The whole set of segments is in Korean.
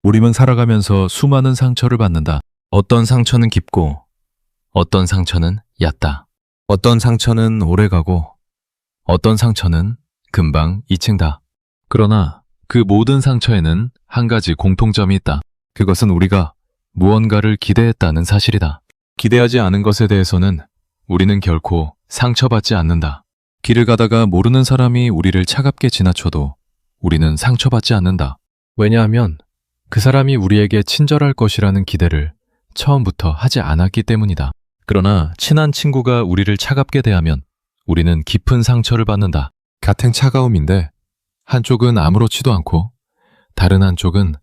우리만 살아가면서 수많은 상처를 받는다. 어떤 상처는 깊고, 어떤 상처는 얕다. 어떤 상처는 오래가고, 어떤 상처는 금방 잊힌다. 그러나 그 모든 상처에는 한 가지 공통점이 있다. 그것은 우리가 무언가를 기대했다는 사실이다. 기대하지 않은 것에 대해서는 우리는 결코 상처받지 않는다. 길을 가다가 모르는 사람이 우리를 차갑게 지나쳐도 우리는 상처받지 않는다. 왜냐하면 그 사람이 우리에게 친절할 것이라는 기대를 처음부터 하지 않았기 때문이다. 그러나 친한 친구가 우리를 차갑게 대하면 우리는 깊은 상처를 받는다. 같은 차가움인데 한쪽은 아무렇지도 않고 다른 한쪽은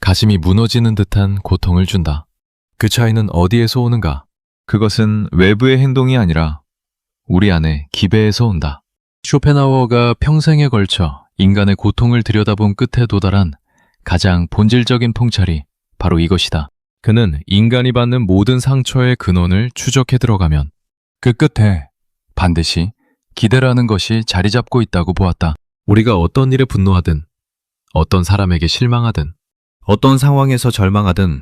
가슴이 무너지는 듯한 고통을 준다. 그 차이는 어디에서 오는가? 그것은 외부의 행동이 아니라 우리 안의 기배에서 온다. 쇼펜하우어가 평생에 걸쳐 인간의 고통을 들여다본 끝에 도달한 가장 본질적인 통찰이 바로 이것이다. 그는 인간이 받는 모든 상처의 근원을 추적해 들어가면 그 끝에 반드시 기대라는 것이 자리 잡고 있다고 보았다. 우리가 어떤 일에 분노하든, 어떤 사람에게 실망하든, 어떤 상황에서 절망하든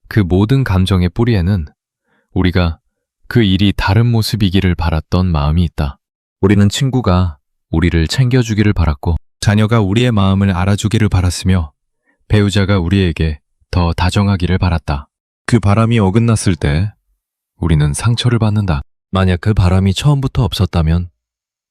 그 모든 감정의 뿌리에는 우리가 그 일이 다른 모습이기를 바랐던 마음이 있다. 우리는 친구가 우리를 챙겨주기를 바랐고, 자녀가 우리의 마음을 알아주기를 바랐으며, 배우자가 우리에게 더 다정하기를 바랐다. 그 바람이 어긋났을 때 우리는 상처를 받는다. 만약 그 바람이 처음부터 없었다면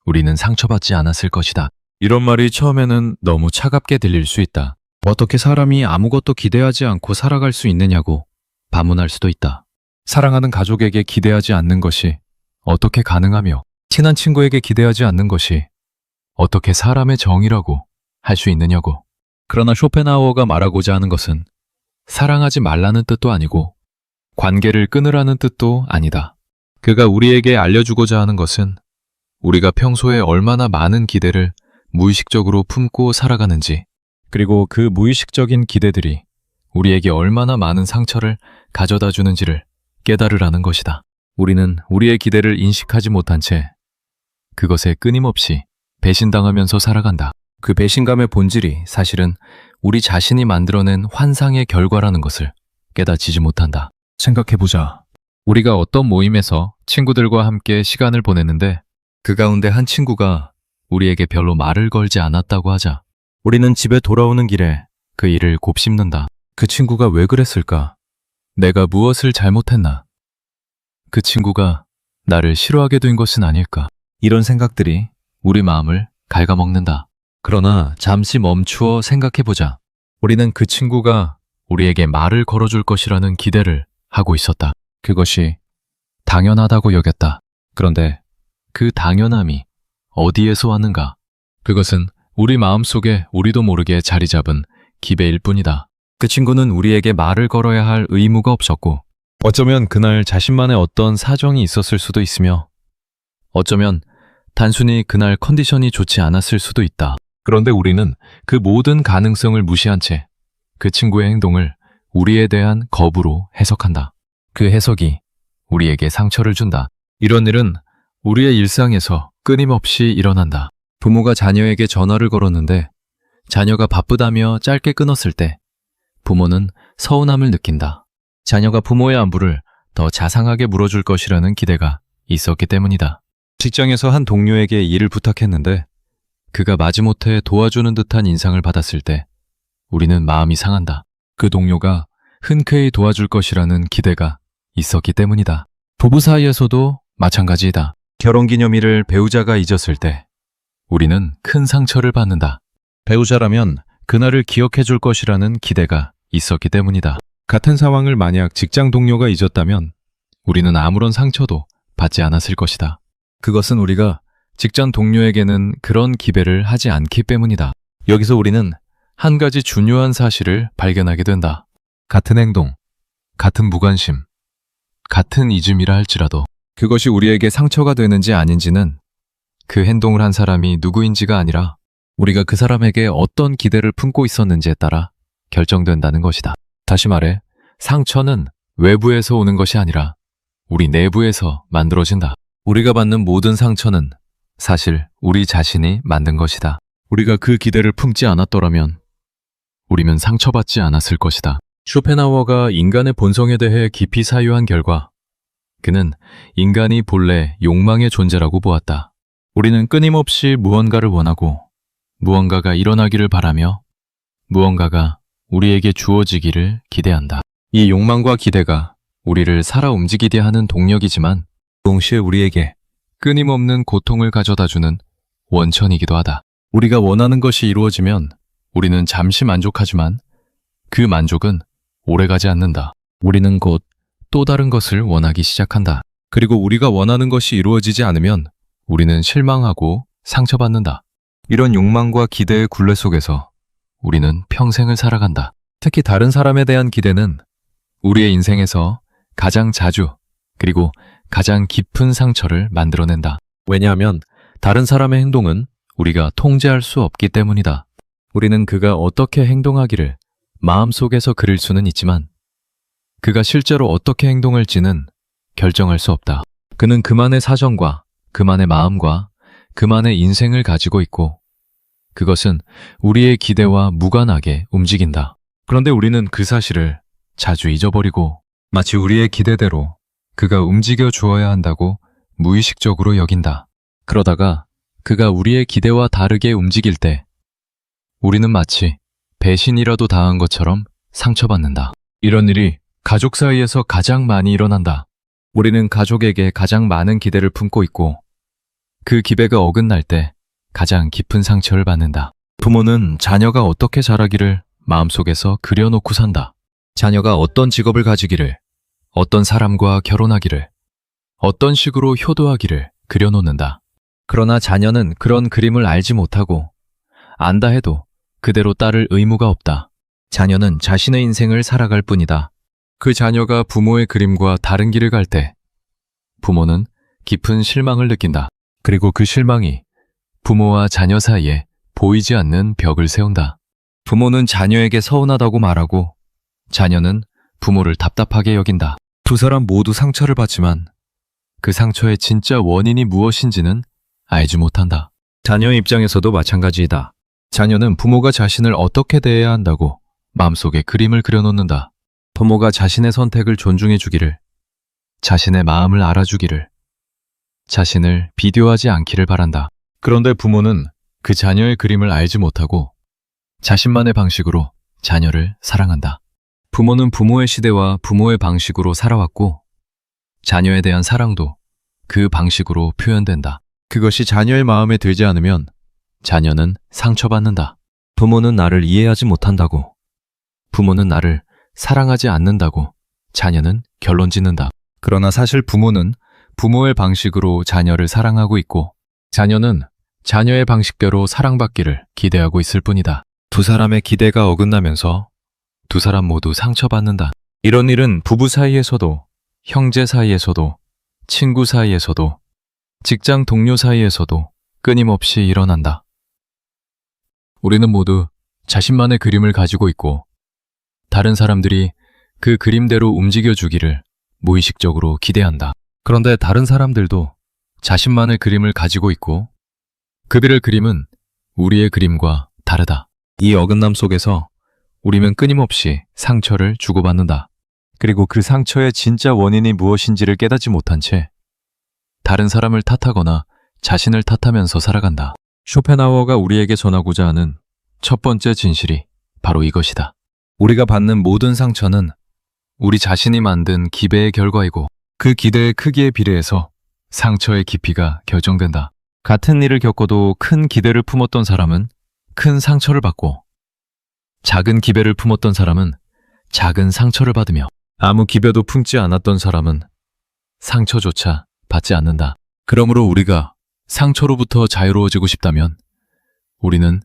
우리는 상처받지 않았을 것이다. 이런 말이 처음에는 너무 차갑게 들릴 수 있다. 어떻게 사람이 아무것도 기대하지 않고 살아갈 수 있느냐고 반문할 수도 있다. 사랑하는 가족에게 기대하지 않는 것이 어떻게 가능하며 친한 친구에게 기대하지 않는 것이 어떻게 사람의 정의라고 할 수 있느냐고. 그러나 쇼펜하우어가 말하고자 하는 것은 사랑하지 말라는 뜻도 아니고 관계를 끊으라는 뜻도 아니다. 그가 우리에게 알려주고자 하는 것은 우리가 평소에 얼마나 많은 기대를 무의식적으로 품고 살아가는지, 그리고 그 무의식적인 기대들이 우리에게 얼마나 많은 상처를 가져다 주는지를 깨달으라는 것이다. 우리는 우리의 기대를 인식하지 못한 채 그것에 끊임없이 배신당하면서 살아간다. 그 배신감의 본질이 사실은 우리 자신이 만들어낸 환상의 결과라는 것을 깨닫지 못한다. 생각해보자. 우리가 어떤 모임에서 친구들과 함께 시간을 보냈는데 그 가운데 한 친구가 우리에게 별로 말을 걸지 않았다고 하자. 우리는 집에 돌아오는 길에 그 일을 곱씹는다. 그 친구가 왜 그랬을까? 내가 무엇을 잘못했나? 그 친구가 나를 싫어하게 된 것은 아닐까? 이런 생각들이 우리 마음을 갉아먹는다. 그러나 잠시 멈추어 생각해보자. 우리는 그 친구가 우리에게 말을 걸어줄 것이라는 기대를 하고 있었다. 그것이 당연하다고 여겼다. 그런데 그 당연함이 어디에서 왔는가? 그것은 우리 마음속에 우리도 모르게 자리 잡은 기배일 뿐이다. 그 친구는 우리에게 말을 걸어야 할 의무가 없었고, 어쩌면 그날 자신만의 어떤 사정이 있었을 수도 있으며, 어쩌면 단순히 그날 컨디션이 좋지 않았을 수도 있다. 그런데 우리는 그 모든 가능성을 무시한 채 그 친구의 행동을 우리에 대한 거부로 해석한다. 그 해석이 우리에게 상처를 준다. 이런 일은 우리의 일상에서 끊임없이 일어난다. 부모가 자녀에게 전화를 걸었는데 자녀가 바쁘다며 짧게 끊었을 때 부모는 서운함을 느낀다. 자녀가 부모의 안부를 더 자상하게 물어줄 것이라는 기대가 있었기 때문이다. 직장에서 한 동료에게 일을 부탁했는데 그가 마지못해 도와주는 듯한 인상을 받았을 때 우리는 마음이 상한다. 그 동료가 흔쾌히 도와줄 것이라는 기대가 있었기 때문이다. 부부 사이에서도 마찬가지이다. 결혼기념일을 배우자가 잊었을 때 우리는 큰 상처를 받는다. 배우자라면 그날을 기억해 줄 것이라는 기대가 있었기 때문이다. 같은 상황을 만약 직장 동료가 잊었다면 우리는 아무런 상처도 받지 않았을 것이다. 그것은 우리가 직장 동료에게는 그런 기대를 하지 않기 때문이다. 여기서 우리는 한 가지 중요한 사실을 발견하게 된다. 같은 행동, 같은 무관심, 같은 잊음이라 할지라도 그것이 우리에게 상처가 되는지 아닌지는 그 행동을 한 사람이 누구인지가 아니라 우리가 그 사람에게 어떤 기대를 품고 있었는지에 따라 결정된다는 것이다. 다시 말해, 상처는 외부에서 오는 것이 아니라 우리 내부에서 만들어진다. 우리가 받는 모든 상처는 사실 우리 자신이 만든 것이다. 우리가 그 기대를 품지 않았더라면 우리는 상처받지 않았을 것이다. 쇼펜하우어가 인간의 본성에 대해 깊이 사유한 결과 그는 인간이 본래 욕망의 존재라고 보았다. 우리는 끊임없이 무언가를 원하고 무언가가 일어나기를 바라며 무언가가 우리에게 주어지기를 기대한다. 이 욕망과 기대가 우리를 살아 움직이게 하는 동력이지만 동시에 우리에게 끊임없는 고통을 가져다주는 원천이기도 하다. 우리가 원하는 것이 이루어지면 우리는 잠시 만족하지만 그 만족은 오래가지 않는다. 우리는 곧 또 다른 것을 원하기 시작한다. 그리고 우리가 원하는 것이 이루어지지 않으면 우리는 실망하고 상처받는다. 이런 욕망과 기대의 굴레 속에서 우리는 평생을 살아간다. 특히 다른 사람에 대한 기대는 우리의 인생에서 가장 자주 그리고 가장 깊은 상처를 만들어낸다. 왜냐하면 다른 사람의 행동은 우리가 통제할 수 없기 때문이다. 우리는 그가 어떻게 행동하기를 마음속에서 그릴 수는 있지만 그가 실제로 어떻게 행동할지는 결정할 수 없다. 그는 그만의 사정과 그만의 마음과 그만의 인생을 가지고 있고 그것은 우리의 기대와 무관하게 움직인다. 그런데 우리는 그 사실을 자주 잊어버리고 마치 우리의 기대대로 그가 움직여 주어야 한다고 무의식적으로 여긴다. 그러다가 그가 우리의 기대와 다르게 움직일 때 우리는 마치 배신이라도 당한 것처럼 상처받는다. 이런 일이 가족 사이에서 가장 많이 일어난다. 우리는 가족에게 가장 많은 기대를 품고 있고 그 기대가 어긋날 때 가장 깊은 상처를 받는다. 부모는 자녀가 어떻게 자라기를 마음속에서 그려놓고 산다. 자녀가 어떤 직업을 가지기를, 어떤 사람과 결혼하기를, 어떤 식으로 효도하기를 그려놓는다. 그러나 자녀는 그런 그림을 알지 못하고 안다 해도 그대로 따를 의무가 없다. 자녀는 자신의 인생을 살아갈 뿐이다. 그 자녀가 부모의 그림과 다른 길을 갈 때 부모는 깊은 실망을 느낀다. 그리고 그 실망이 부모와 자녀 사이에 보이지 않는 벽을 세운다. 부모는 자녀에게 서운하다고 말하고 자녀는 부모를 답답하게 여긴다. 두 사람 모두 상처를 받지만 그 상처의 진짜 원인이 무엇인지는 알지 못한다. 자녀의 입장에서도 마찬가지이다. 자녀는 부모가 자신을 어떻게 대해야 한다고 마음속에 그림을 그려놓는다. 부모가 자신의 선택을 존중해 주기를, 자신의 마음을 알아주기를, 자신을 비교하지 않기를 바란다. 그런데 부모는 그 자녀의 그림을 알지 못하고 자신만의 방식으로 자녀를 사랑한다. 부모는 부모의 시대와 부모의 방식으로 살아왔고 자녀에 대한 사랑도 그 방식으로 표현된다. 그것이 자녀의 마음에 들지 않으면 자녀는 상처받는다. 부모는 나를 이해하지 못한다고, 부모는 나를 사랑하지 않는다고 자녀는 결론 짓는다. 그러나 사실 부모는 부모의 방식으로 자녀를 사랑하고 있고 자녀는 자녀의 방식대로 사랑받기를 기대하고 있을 뿐이다. 두 사람의 기대가 어긋나면서 두 사람 모두 상처받는다. 이런 일은 부부 사이에서도, 형제 사이에서도, 친구 사이에서도, 직장 동료 사이에서도 끊임없이 일어난다. 우리는 모두 자신만의 그림을 가지고 있고 다른 사람들이 그 그림대로 움직여주기를 무의식적으로 기대한다. 그런데 다른 사람들도 자신만의 그림을 가지고 있고 그들의 그림은 우리의 그림과 다르다. 이 어긋남 속에서 우리는 끊임없이 상처를 주고받는다. 그리고 그 상처의 진짜 원인이 무엇인지를 깨닫지 못한 채 다른 사람을 탓하거나 자신을 탓하면서 살아간다. 쇼펜하우어가 우리에게 전하고자 하는 첫 번째 진실이 바로 이것이다. 우리가 받는 모든 상처는 우리 자신이 만든 기대의 결과이고 그 기대의 크기에 비례해서 상처의 깊이가 결정된다. 같은 일을 겪어도 큰 기대를 품었던 사람은 큰 상처를 받고 작은 기대를 품었던 사람은 작은 상처를 받으며 아무 기대도 품지 않았던 사람은 상처조차 받지 않는다. 그러므로 우리가 상처로부터 자유로워지고 싶다면 우리는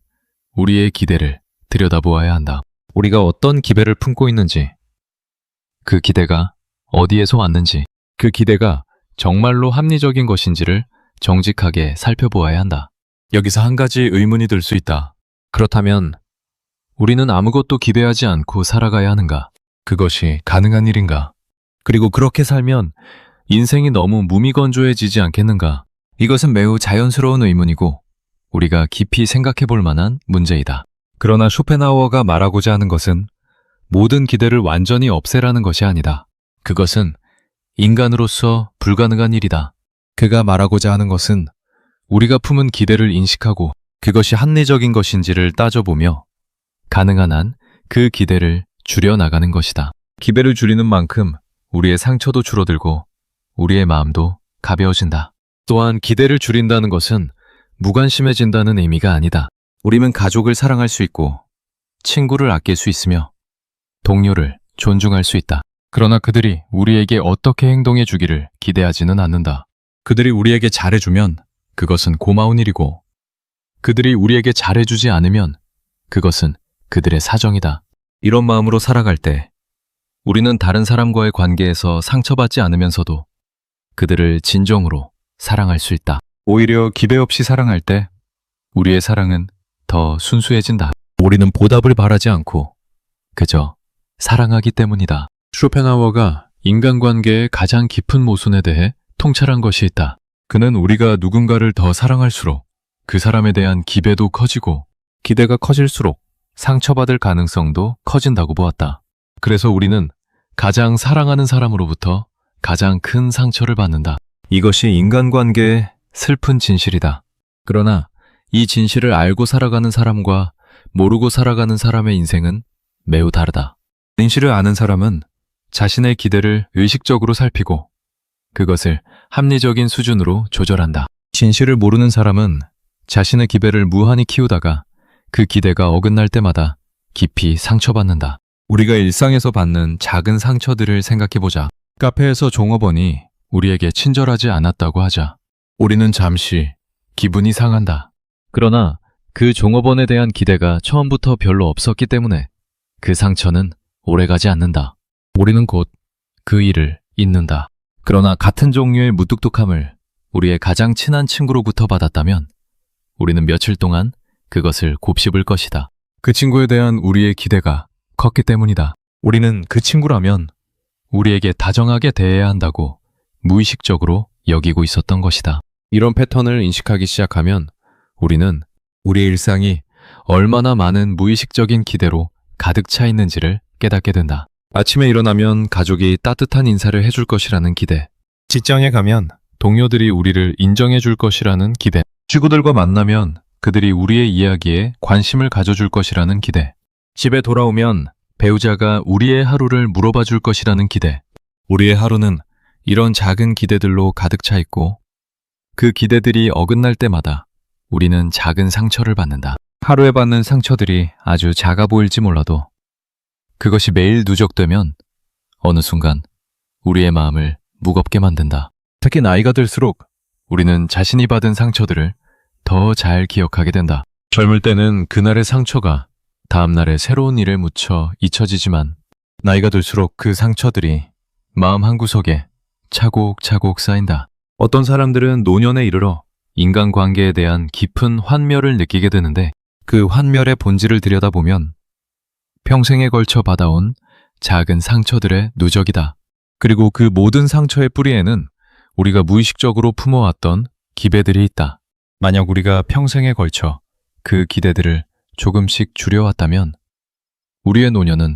우리의 기대를 들여다보아야 한다. 우리가 어떤 기대를 품고 있는지, 그 기대가 어디에서 왔는지, 그 기대가 정말로 합리적인 것인지를 정직하게 살펴보아야 한다. 여기서 한 가지 의문이 들 수 있다. 그렇다면 우리는 아무것도 기대하지 않고 살아가야 하는가? 그것이 가능한 일인가? 그리고 그렇게 살면 인생이 너무 무미건조해지지 않겠는가? 이것은 매우 자연스러운 의문이고 우리가 깊이 생각해 볼 만한 문제이다. 그러나 쇼펜하우어가 말하고자 하는 것은 모든 기대를 완전히 없애라는 것이 아니다. 그것은 인간으로서 불가능한 일이다. 그가 말하고자 하는 것은 우리가 품은 기대를 인식하고 그것이 합리적인 것인지를 따져보며 가능한 한 그 기대를 줄여나가는 것이다. 기대를 줄이는 만큼 우리의 상처도 줄어들고 우리의 마음도 가벼워진다. 또한 기대를 줄인다는 것은 무관심해진다는 의미가 아니다. 우리는 가족을 사랑할 수 있고 친구를 아낄 수 있으며 동료를 존중할 수 있다. 그러나 그들이 우리에게 어떻게 행동해 주기를 기대하지는 않는다. 그들이 우리에게 잘해주면 그것은 고마운 일이고 그들이 우리에게 잘해주지 않으면 그것은 그들의 사정이다. 이런 마음으로 살아갈 때 우리는 다른 사람과의 관계에서 상처받지 않으면서도 그들을 진정으로 사랑할 수 있다. 오히려 기대 없이 사랑할 때 우리의 사랑은 더 순수해진다. 우리는 보답을 바라지 않고 그저 사랑하기 때문이다. 쇼펜하우어가 인간관계의 가장 깊은 모순에 대해 통찰한 것이 있다. 그는 우리가 누군가를 더 사랑할수록 그 사람에 대한 기대도 커지고 기대가 커질수록 상처받을 가능성도 커진다고 보았다. 그래서 우리는 가장 사랑하는 사람으로부터 가장 큰 상처를 받는다. 이것이 인간관계의 슬픈 진실이다. 그러나 이 진실을 알고 살아가는 사람과 모르고 살아가는 사람의 인생은 매우 다르다. 진실을 아는 사람은 자신의 기대를 의식적으로 살피고 그것을 합리적인 수준으로 조절한다. 진실을 모르는 사람은 자신의 기대를 무한히 키우다가 그 기대가 어긋날 때마다 깊이 상처받는다. 우리가 일상에서 받는 작은 상처들을 생각해보자. 카페에서 종업원이 우리에게 친절하지 않았다고 하자. 우리는 잠시 기분이 상한다. 그러나 그 종업원에 대한 기대가 처음부터 별로 없었기 때문에 그 상처는 오래가지 않는다. 우리는 곧 그 일을 잊는다. 그러나 같은 종류의 무뚝뚝함을 우리의 가장 친한 친구로부터 받았다면 우리는 며칠 동안 그것을 곱씹을 것이다. 그 친구에 대한 우리의 기대가 컸기 때문이다. 우리는 그 친구라면 우리에게 다정하게 대해야 한다고 무의식적으로 여기고 있었던 것이다. 이런 패턴을 인식하기 시작하면 우리는 우리의 일상이 얼마나 많은 무의식적인 기대로 가득 차 있는지를 깨닫게 된다. 아침에 일어나면 가족이 따뜻한 인사를 해줄 것이라는 기대, 직장에 가면 동료들이 우리를 인정해 줄 것이라는 기대, 친구들과 만나면 그들이 우리의 이야기에 관심을 가져줄 것이라는 기대, 집에 돌아오면 배우자가 우리의 하루를 물어봐 줄 것이라는 기대. 우리의 하루는 이런 작은 기대들로 가득 차 있고 그 기대들이 어긋날 때마다 우리는 작은 상처를 받는다. 하루에 받는 상처들이 아주 작아 보일지 몰라도 그것이 매일 누적되면 어느 순간 우리의 마음을 무겁게 만든다. 특히 나이가 들수록 우리는 자신이 받은 상처들을 더 잘 기억하게 된다. 젊을 때는 그날의 상처가 다음날에 새로운 일에 묻혀 잊혀지지만 나이가 들수록 그 상처들이 마음 한구석에 차곡차곡 쌓인다. 어떤 사람들은 노년에 이르러 인간관계에 대한 깊은 환멸을 느끼게 되는데 그 환멸의 본질을 들여다보면 평생에 걸쳐 받아온 작은 상처들의 누적이다. 그리고 그 모든 상처의 뿌리에는 우리가 무의식적으로 품어왔던 기대들이 있다. 만약 우리가 평생에 걸쳐 그 기대들을 조금씩 줄여왔다면 우리의 노년은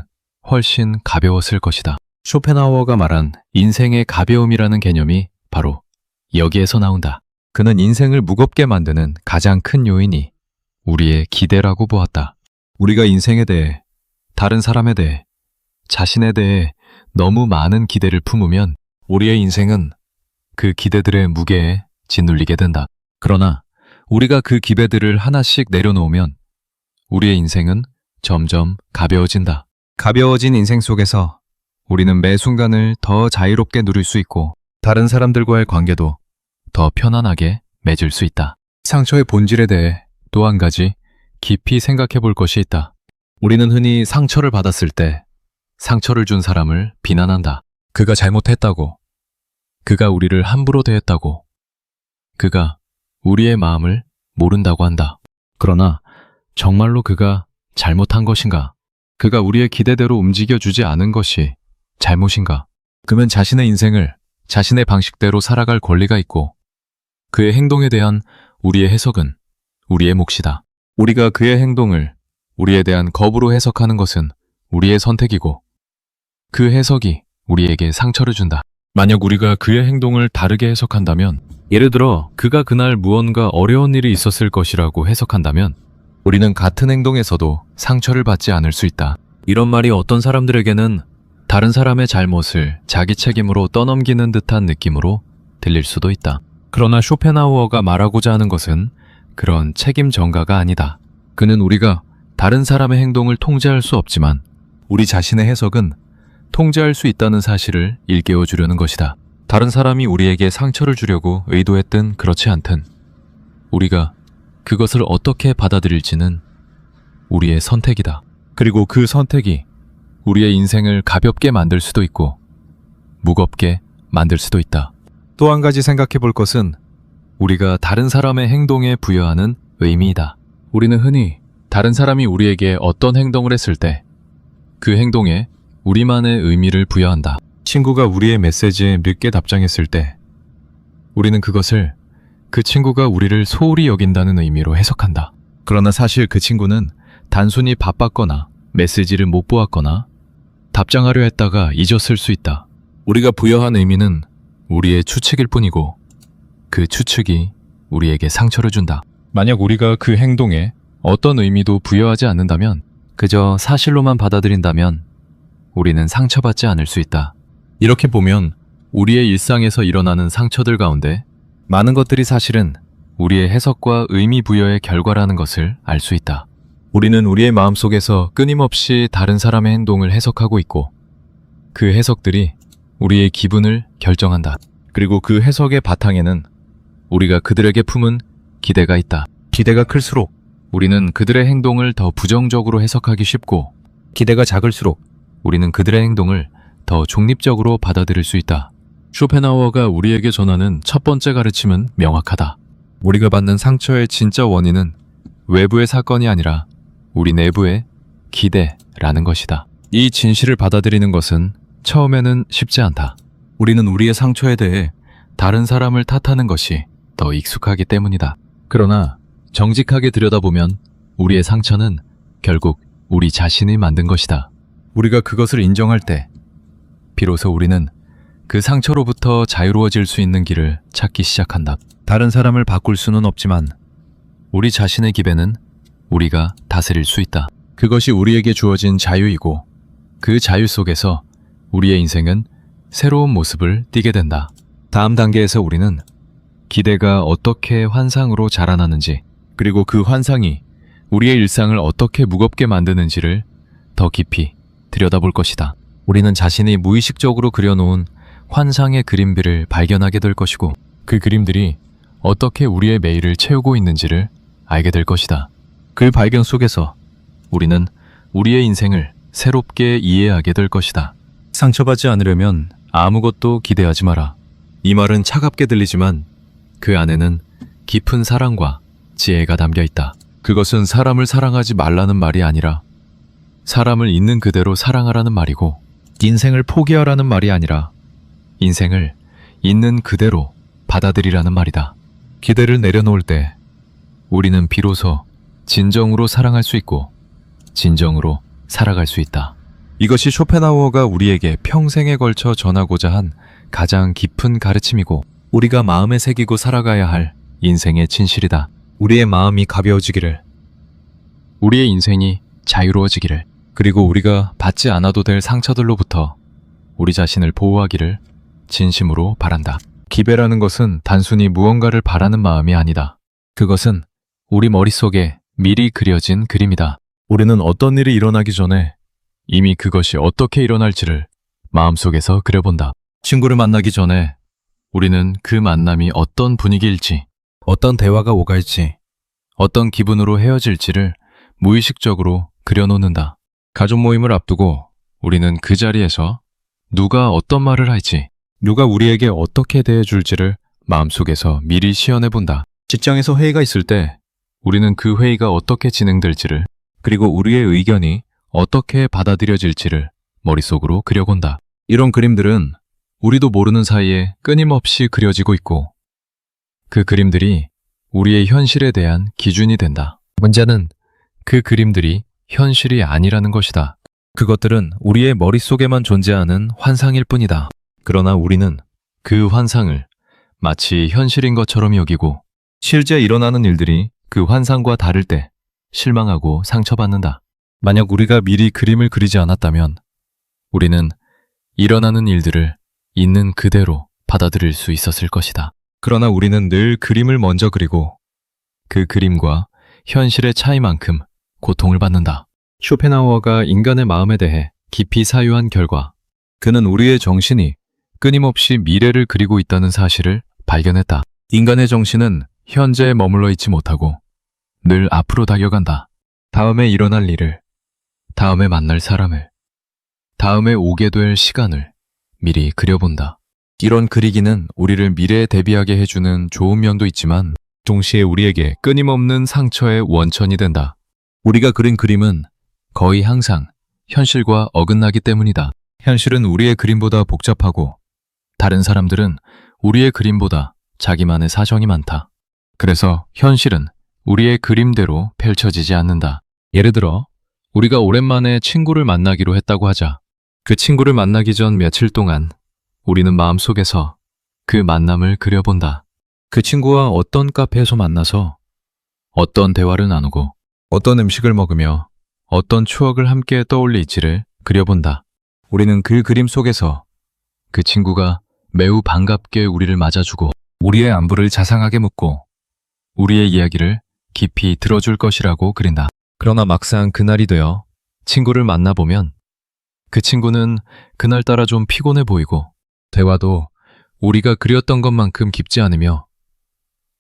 훨씬 가벼웠을 것이다. 쇼펜하우어가 말한 인생의 가벼움이라는 개념이 바로 여기에서 나온다. 그는 인생을 무겁게 만드는 가장 큰 요인이 우리의 기대라고 보았다. 우리가 인생에 대해, 다른 사람에 대해, 자신에 대해 너무 많은 기대를 품으면 우리의 인생은 그 기대들의 무게에 짓눌리게 된다. 그러나 우리가 그 기대들을 하나씩 내려놓으면 우리의 인생은 점점 가벼워진다. 가벼워진 인생 속에서 우리는 매 순간을 더 자유롭게 누릴 수 있고 다른 사람들과의 관계도 더 편안하게 맺을 수 있다. 상처의 본질에 대해 또 한 가지 깊이 생각해 볼 것이 있다. 우리는 흔히 상처를 받았을 때 상처를 준 사람을 비난한다. 그가 잘못했다고, 그가 우리를 함부로 대했다고, 그가 우리의 마음을 모른다고 한다. 그러나 정말로 그가 잘못한 것인가? 그가 우리의 기대대로 움직여주지 않은 것이 잘못인가? 그는 자신의 인생을 자신의 방식대로 살아갈 권리가 있고 그의 행동에 대한 우리의 해석은 우리의 몫이다. 우리가 그의 행동을 우리에 대한 겁으로 해석하는 것은 우리의 선택이고 그 해석이 우리에게 상처를 준다. 만약 우리가 그의 행동을 다르게 해석한다면, 예를 들어 그가 그날 무언가 어려운 일이 있었을 것이라고 해석한다면 우리는 같은 행동에서도 상처를 받지 않을 수 있다. 이런 말이 어떤 사람들에게는 다른 사람의 잘못을 자기 책임으로 떠넘기는 듯한 느낌으로 들릴 수도 있다. 그러나 쇼펜하우어가 말하고자 하는 것은 그런 책임 전가가 아니다. 그는 우리가 다른 사람의 행동을 통제할 수 없지만 우리 자신의 해석은 통제할 수 있다는 사실을 일깨워 주려는 것이다. 다른 사람이 우리에게 상처를 주려고 의도했든 그렇지 않든 우리가 그것을 어떻게 받아들일지는 우리의 선택이다. 그리고 그 선택이 우리의 인생을 가볍게 만들 수도 있고 무겁게 만들 수도 있다. 또 한 가지 생각해 볼 것은 우리가 다른 사람의 행동에 부여하는 의미이다. 우리는 흔히 다른 사람이 우리에게 어떤 행동을 했을 때 그 행동에 우리만의 의미를 부여한다. 친구가 우리의 메시지에 늦게 답장했을 때 우리는 그것을 그 친구가 우리를 소홀히 여긴다는 의미로 해석한다. 그러나 사실 그 친구는 단순히 바빴거나 메시지를 못 보았거나 답장하려 했다가 잊었을 수 있다. 우리가 부여한 의미는 우리의 추측일 뿐이고 그 추측이 우리에게 상처를 준다. 만약 우리가 그 행동에 어떤 의미도 부여하지 않는다면, 그저 사실로만 받아들인다면 우리는 상처받지 않을 수 있다. 이렇게 보면 우리의 일상에서 일어나는 상처들 가운데 많은 것들이 사실은 우리의 해석과 의미 부여의 결과라는 것을 알 수 있다. 우리는 우리의 마음속에서 끊임없이 다른 사람의 행동을 해석하고 있고 그 해석들이 우리의 기분을 결정한다. 그리고 그 해석의 바탕에는 우리가 그들에게 품은 기대가 있다. 기대가 클수록 우리는 그들의 행동을 더 부정적으로 해석하기 쉽고, 기대가 작을수록 우리는 그들의 행동을 더 중립적으로 받아들일 수 있다. 쇼펜하우어가 우리에게 전하는 첫 번째 가르침은 명확하다. 우리가 받는 상처의 진짜 원인은 외부의 사건이 아니라 우리 내부의 기대라는 것이다. 이 진실을 받아들이는 것은 처음에는 쉽지 않다. 우리는 우리의 상처에 대해 다른 사람을 탓하는 것이 더 익숙하기 때문이다. 그러나 정직하게 들여다보면 우리의 상처는 결국 우리 자신이 만든 것이다. 우리가 그것을 인정할 때 비로소 우리는 그 상처로부터 자유로워질 수 있는 길을 찾기 시작한다. 다른 사람을 바꿀 수는 없지만 우리 자신의 기배는 우리가 다스릴 수 있다. 그것이 우리에게 주어진 자유이고 그 자유 속에서 우리의 인생은 새로운 모습을 띠게 된다. 다음 단계에서 우리는 기대가 어떻게 환상으로 자라나는지, 그리고 그 환상이 우리의 일상을 어떻게 무겁게 만드는지를 더 깊이 들여다볼 것이다. 우리는 자신이 무의식적으로 그려놓은 환상의 그림들을 발견하게 될 것이고 그 그림들이 어떻게 우리의 매일을 채우고 있는지를 알게 될 것이다. 그 발견 속에서 우리는 우리의 인생을 새롭게 이해하게 될 것이다. 상처받지 않으려면 아무것도 기대하지 마라. 이 말은 차갑게 들리지만 그 안에는 깊은 사랑과 지혜가 담겨 있다. 그것은 사람을 사랑하지 말라는 말이 아니라 사람을 있는 그대로 사랑하라는 말이고, 인생을 포기하라는 말이 아니라 인생을 있는 그대로 받아들이라는 말이다. 기대를 내려놓을 때 우리는 비로소 진정으로 사랑할 수 있고 진정으로 살아갈 수 있다. 이것이 쇼펜하우어가 우리에게 평생에 걸쳐 전하고자 한 가장 깊은 가르침이고 우리가 마음에 새기고 살아가야 할 인생의 진실이다. 우리의 마음이 가벼워지기를, 우리의 인생이 자유로워지기를, 그리고 우리가 받지 않아도 될 상처들로부터 우리 자신을 보호하기를 진심으로 바란다. 기배라는 것은 단순히 무언가를 바라는 마음이 아니다. 그것은 우리 머릿속에 미리 그려진 그림이다. 우리는 어떤 일이 일어나기 전에 이미 그것이 어떻게 일어날지를 마음속에서 그려본다. 친구를 만나기 전에 우리는 그 만남이 어떤 분위기일지, 어떤 대화가 오갈지, 어떤 기분으로 헤어질지를 무의식적으로 그려놓는다. 가족 모임을 앞두고 우리는 그 자리에서 누가 어떤 말을 할지, 누가 우리에게 어떻게 대해줄지를 마음속에서 미리 시연해본다. 직장에서 회의가 있을 때 우리는 그 회의가 어떻게 진행될지를, 그리고 우리의 의견이 어떻게 받아들여질지를 머릿속으로 그려본다. 이런 그림들은 우리도 모르는 사이에 끊임없이 그려지고 있고 그 그림들이 우리의 현실에 대한 기준이 된다. 문제는 그 그림들이 현실이 아니라는 것이다. 그것들은 우리의 머릿속에만 존재하는 환상일 뿐이다. 그러나 우리는 그 환상을 마치 현실인 것처럼 여기고 실제 일어나는 일들이 그 환상과 다를 때 실망하고 상처받는다. 만약 우리가 미리 그림을 그리지 않았다면 우리는 일어나는 일들을 있는 그대로 받아들일 수 있었을 것이다. 그러나 우리는 늘 그림을 먼저 그리고 그 그림과 현실의 차이만큼 고통을 받는다. 쇼펜하우어가 인간의 마음에 대해 깊이 사유한 결과 그는 우리의 정신이 끊임없이 미래를 그리고 있다는 사실을 발견했다. 인간의 정신은 현재에 머물러 있지 못하고 늘 앞으로 달려간다. 다음에 일어날 일을, 다음에 만날 사람을, 다음에 오게 될 시간을 미리 그려본다. 이런 그리기는 우리를 미래에 대비하게 해주는 좋은 면도 있지만 동시에 우리에게 끊임없는 상처의 원천이 된다. 우리가 그린 그림은 거의 항상 현실과 어긋나기 때문이다. 현실은 우리의 그림보다 복잡하고 다른 사람들은 우리의 그림보다 자기만의 사정이 많다. 그래서 현실은 우리의 그림대로 펼쳐지지 않는다. 예를 들어 우리가 오랜만에 친구를 만나기로 했다고 하자. 그 친구를 만나기 전 며칠 동안 우리는 마음속에서 그 만남을 그려본다. 그 친구와 어떤 카페에서 만나서 어떤 대화를 나누고 어떤 음식을 먹으며 어떤 추억을 함께 떠올릴지를 그려본다. 우리는 그 그림 속에서 그 친구가 매우 반갑게 우리를 맞아주고 우리의 안부를 자상하게 묻고 우리의 이야기를 깊이 들어줄 것이라고 그린다. 그러나 막상 그날이 되어 친구를 만나보면 그 친구는 그날따라 좀 피곤해 보이고 대화도 우리가 그렸던 것만큼 깊지 않으며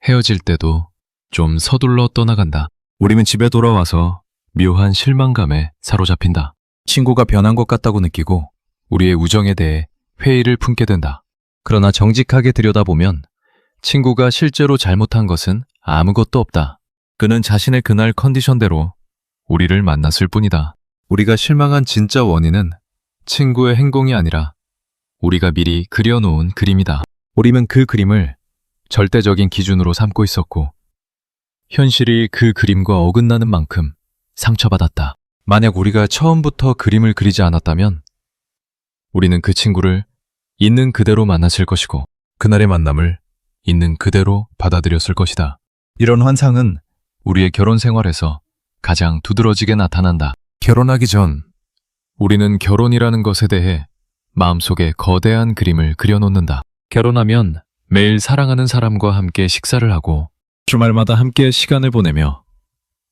헤어질 때도 좀 서둘러 떠나간다. 우리는 집에 돌아와서 묘한 실망감에 사로잡힌다. 친구가 변한 것 같다고 느끼고 우리의 우정에 대해 회의를 품게 된다. 그러나 정직하게 들여다보면 친구가 실제로 잘못한 것은 아무것도 없다. 그는 자신의 그날 컨디션대로 우리를 만났을 뿐이다. 우리가 실망한 진짜 원인은 친구의 행동이 아니라 우리가 미리 그려놓은 그림이다. 우리는 그 그림을 절대적인 기준으로 삼고 있었고 현실이 그 그림과 어긋나는 만큼 상처받았다. 만약 우리가 처음부터 그림을 그리지 않았다면 우리는 그 친구를 있는 그대로 만났을 것이고 그날의 만남을 있는 그대로 받아들였을 것이다. 이런 환상은 우리의 결혼 생활에서 가장 두드러지게 나타난다. 결혼하기 전 우리는 결혼이라는 것에 대해 마음속에 거대한 그림을 그려놓는다. 결혼하면 매일 사랑하는 사람과 함께 식사를 하고 주말마다 함께 시간을 보내며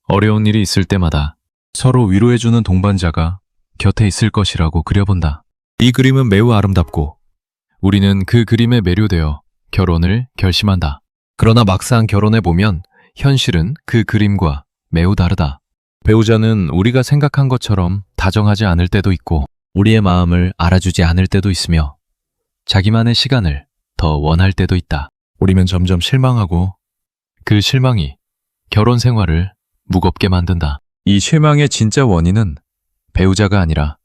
어려운 일이 있을 때마다 서로 위로해주는 동반자가 곁에 있을 것이라고 그려본다. 이 그림은 매우 아름답고 우리는 그 그림에 매료되어 결혼을 결심한다. 그러나 막상 결혼해보면 현실은 그 그림과 매우 다르다. 배우자는 우리가 생각한 것처럼 다정하지 않을 때도 있고 우리의 마음을 알아주지 않을 때도 있으며 자기만의 시간을 더 원할 때도 있다. 우리는 점점 실망하고 그 실망이 결혼 생활을 무겁게 만든다. 이 실망의 진짜 원인은 배우자가 아니라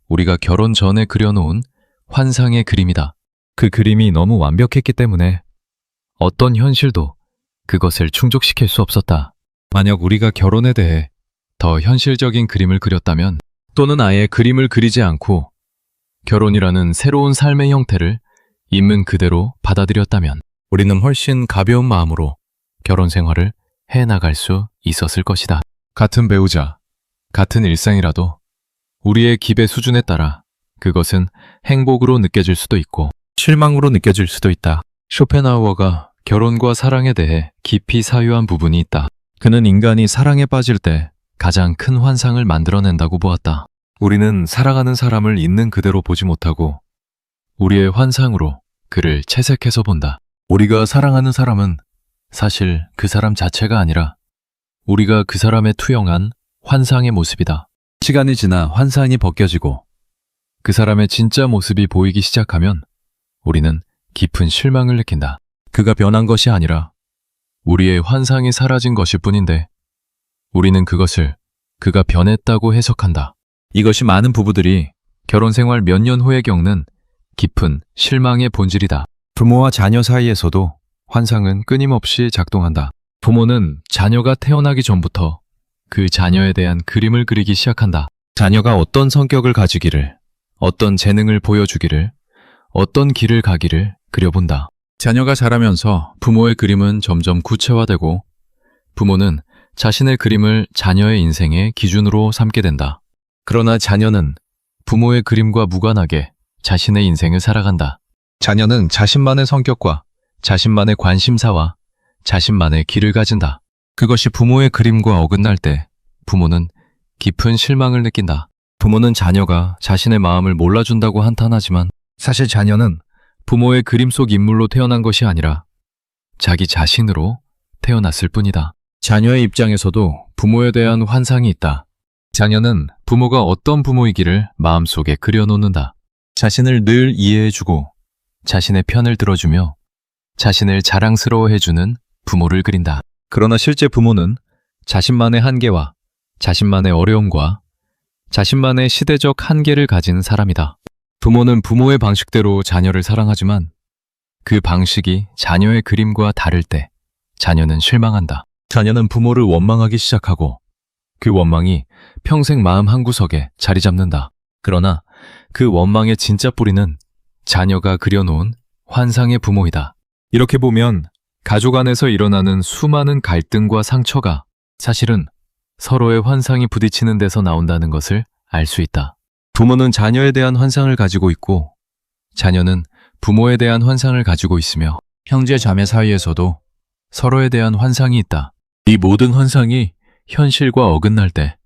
우리가 결혼 전에 그려놓은 환상의 그림이다. 그 그림이 너무 완벽했기 때문에 어떤 현실도 그것을 충족시킬 수 없었다. 만약 우리가 결혼에 대해 더 현실적인 그림을 그렸다면 또는 아예 그림을 그리지 않고 결혼이라는 새로운 삶의 형태를 있는 그대로 받아들였다면 우리는 훨씬 가벼운 마음으로 결혼 생활을 해나갈 수 있었을 것이다. 같은 배우자, 같은 일상이라도 우리의 기대 수준에 따라 그것은 행복으로 느껴질 수도 있고 실망으로 느껴질 수도 있다. 쇼펜하우어가 결혼과 사랑에 대해 깊이 사유한 부분이 있다. 그는 인간이 사랑에 빠질 때 가장 큰 환상을 만들어낸다고 보았다. 우리는 사랑하는 사람을 있는 그대로 보지 못하고 우리의 환상으로 그를 채색해서 본다. 우리가 사랑하는 사람은 사실 그 사람 자체가 아니라 우리가 그 사람에 투영한 환상의 모습이다. 시간이 지나 환상이 벗겨지고 그 사람의 진짜 모습이 보이기 시작하면 우리는 깊은 실망을 느낀다. 그가 변한 것이 아니라 우리의 환상이 사라진 것일 뿐인데 우리는 그것을 그가 변했다고 해석한다. 이것이 많은 부부들이 결혼 생활 몇 년 후에 겪는 깊은 실망의 본질이다. 부모와 자녀 사이에서도 환상은 끊임없이 작동한다. 부모는 자녀가 태어나기 전부터 그 자녀에 대한 그림을 그리기 시작한다. 자녀가 어떤 성격을 가지기를, 어떤 재능을 보여주기를, 어떤 길을 가기를 그려본다. 자녀가 자라면서 부모의 그림은 점점 구체화되고 부모는 자신의 그림을 자녀의 인생의 기준으로 삼게 된다. 그러나 자녀는 부모의 그림과 무관하게 자신의 인생을 살아간다. 자녀는 자신만의 성격과 자신만의 관심사와 자신만의 길을 가진다. 그것이 부모의 그림과 어긋날 때 부모는 깊은 실망을 느낀다. 부모는 자녀가 자신의 마음을 몰라준다고 한탄하지만 사실 자녀는 부모의 그림 속 인물로 태어난 것이 아니라 자기 자신으로 태어났을 뿐이다. 자녀의 입장에서도 부모에 대한 환상이 있다. 자녀는 부모가 어떤 부모이기를 마음속에 그려놓는다. 자신을 늘 이해해주고 자신의 편을 들어주며 자신을 자랑스러워해주는 부모를 그린다. 그러나 실제 부모는 자신만의 한계와 자신만의 어려움과 자신만의 시대적 한계를 가진 사람이다. 부모는 부모의 방식대로 자녀를 사랑하지만 그 방식이 자녀의 그림과 다를 때 자녀는 실망한다. 자녀는 부모를 원망하기 시작하고 그 원망이 평생 마음 한구석에 자리 잡는다. 그러나 그 원망의 진짜 뿌리는 자녀가 그려놓은 환상의 부모이다. 이렇게 보면 가족 안에서 일어나는 수많은 갈등과 상처가 사실은 서로의 환상이 부딪히는 데서 나온다는 것을 알 수 있다. 부모는 자녀에 대한 환상을 가지고 있고 자녀는 부모에 대한 환상을 가지고 있으며 형제 자매 사이에서도 서로에 대한 환상이 있다. 이 모든 환상이 현실과 어긋날 때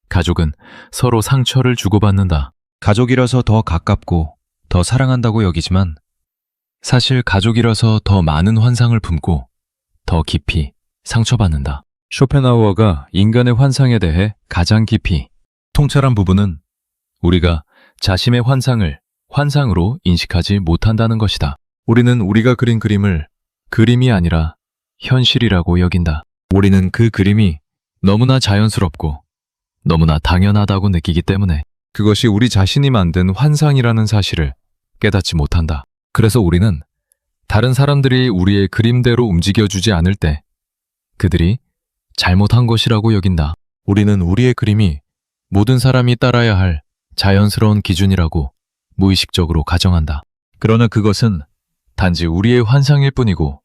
가족은 서로 상처를 주고받는다. 가족이라서 더 가깝고 더 사랑한다고 여기지만 사실 가족이라서 더 많은 환상을 품고 더 깊이 상처받는다. 쇼펜하우어가 인간의 환상에 대해 가장 깊이 통찰한 부분은 우리가 자신의 환상을 환상으로 인식하지 못한다는 것이다. 우리는 우리가 그린 그림을 그림이 아니라 현실이라고 여긴다. 우리는 그 그림이 너무나 자연스럽고 너무나 당연하다고 느끼기 때문에 그것이 우리 자신이 만든 환상이라는 사실을 깨닫지 못한다. 그래서 우리는 다른 사람들이 우리의 그림대로 움직여주지 않을 때 그들이 잘못한 것이라고 여긴다. 우리는 우리의 그림이 모든 사람이 따라야 할 자연스러운 기준이라고 무의식적으로 가정한다. 그러나 그것은 단지 우리의 환상일 뿐이고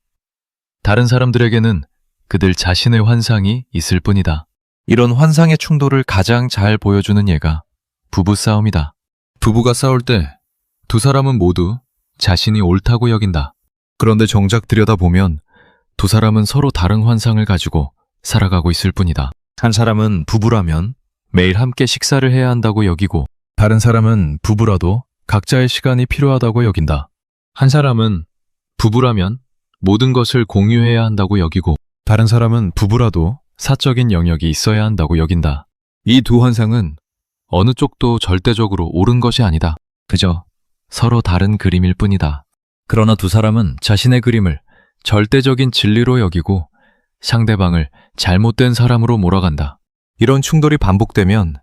다른 사람들에게는 그들 자신의 환상이 있을 뿐이다. 이런 환상의 충돌을 가장 잘 보여주는 예가 부부싸움이다. 부부가 싸울 때 두 사람은 모두 자신이 옳다고 여긴다. 그런데 정작 들여다보면 두 사람은 서로 다른 환상을 가지고 살아가고 있을 뿐이다. 한 사람은 부부라면 매일 함께 식사를 해야 한다고 여기고 다른 사람은 부부라도 각자의 시간이 필요하다고 여긴다. 한 사람은 부부라면 모든 것을 공유해야 한다고 여기고 다른 사람은 부부라도 사적인 영역이 있어야 한다고 여긴다. 이 두 환상은 어느 쪽도 절대적으로 옳은 것이 아니다. 그저 서로 다른 그림일 뿐이다. 그러나 두 사람은 자신의 그림을 절대적인 진리로 여기고 상대방을 잘못된 사람으로 몰아간다. 이런 충돌이 반복되면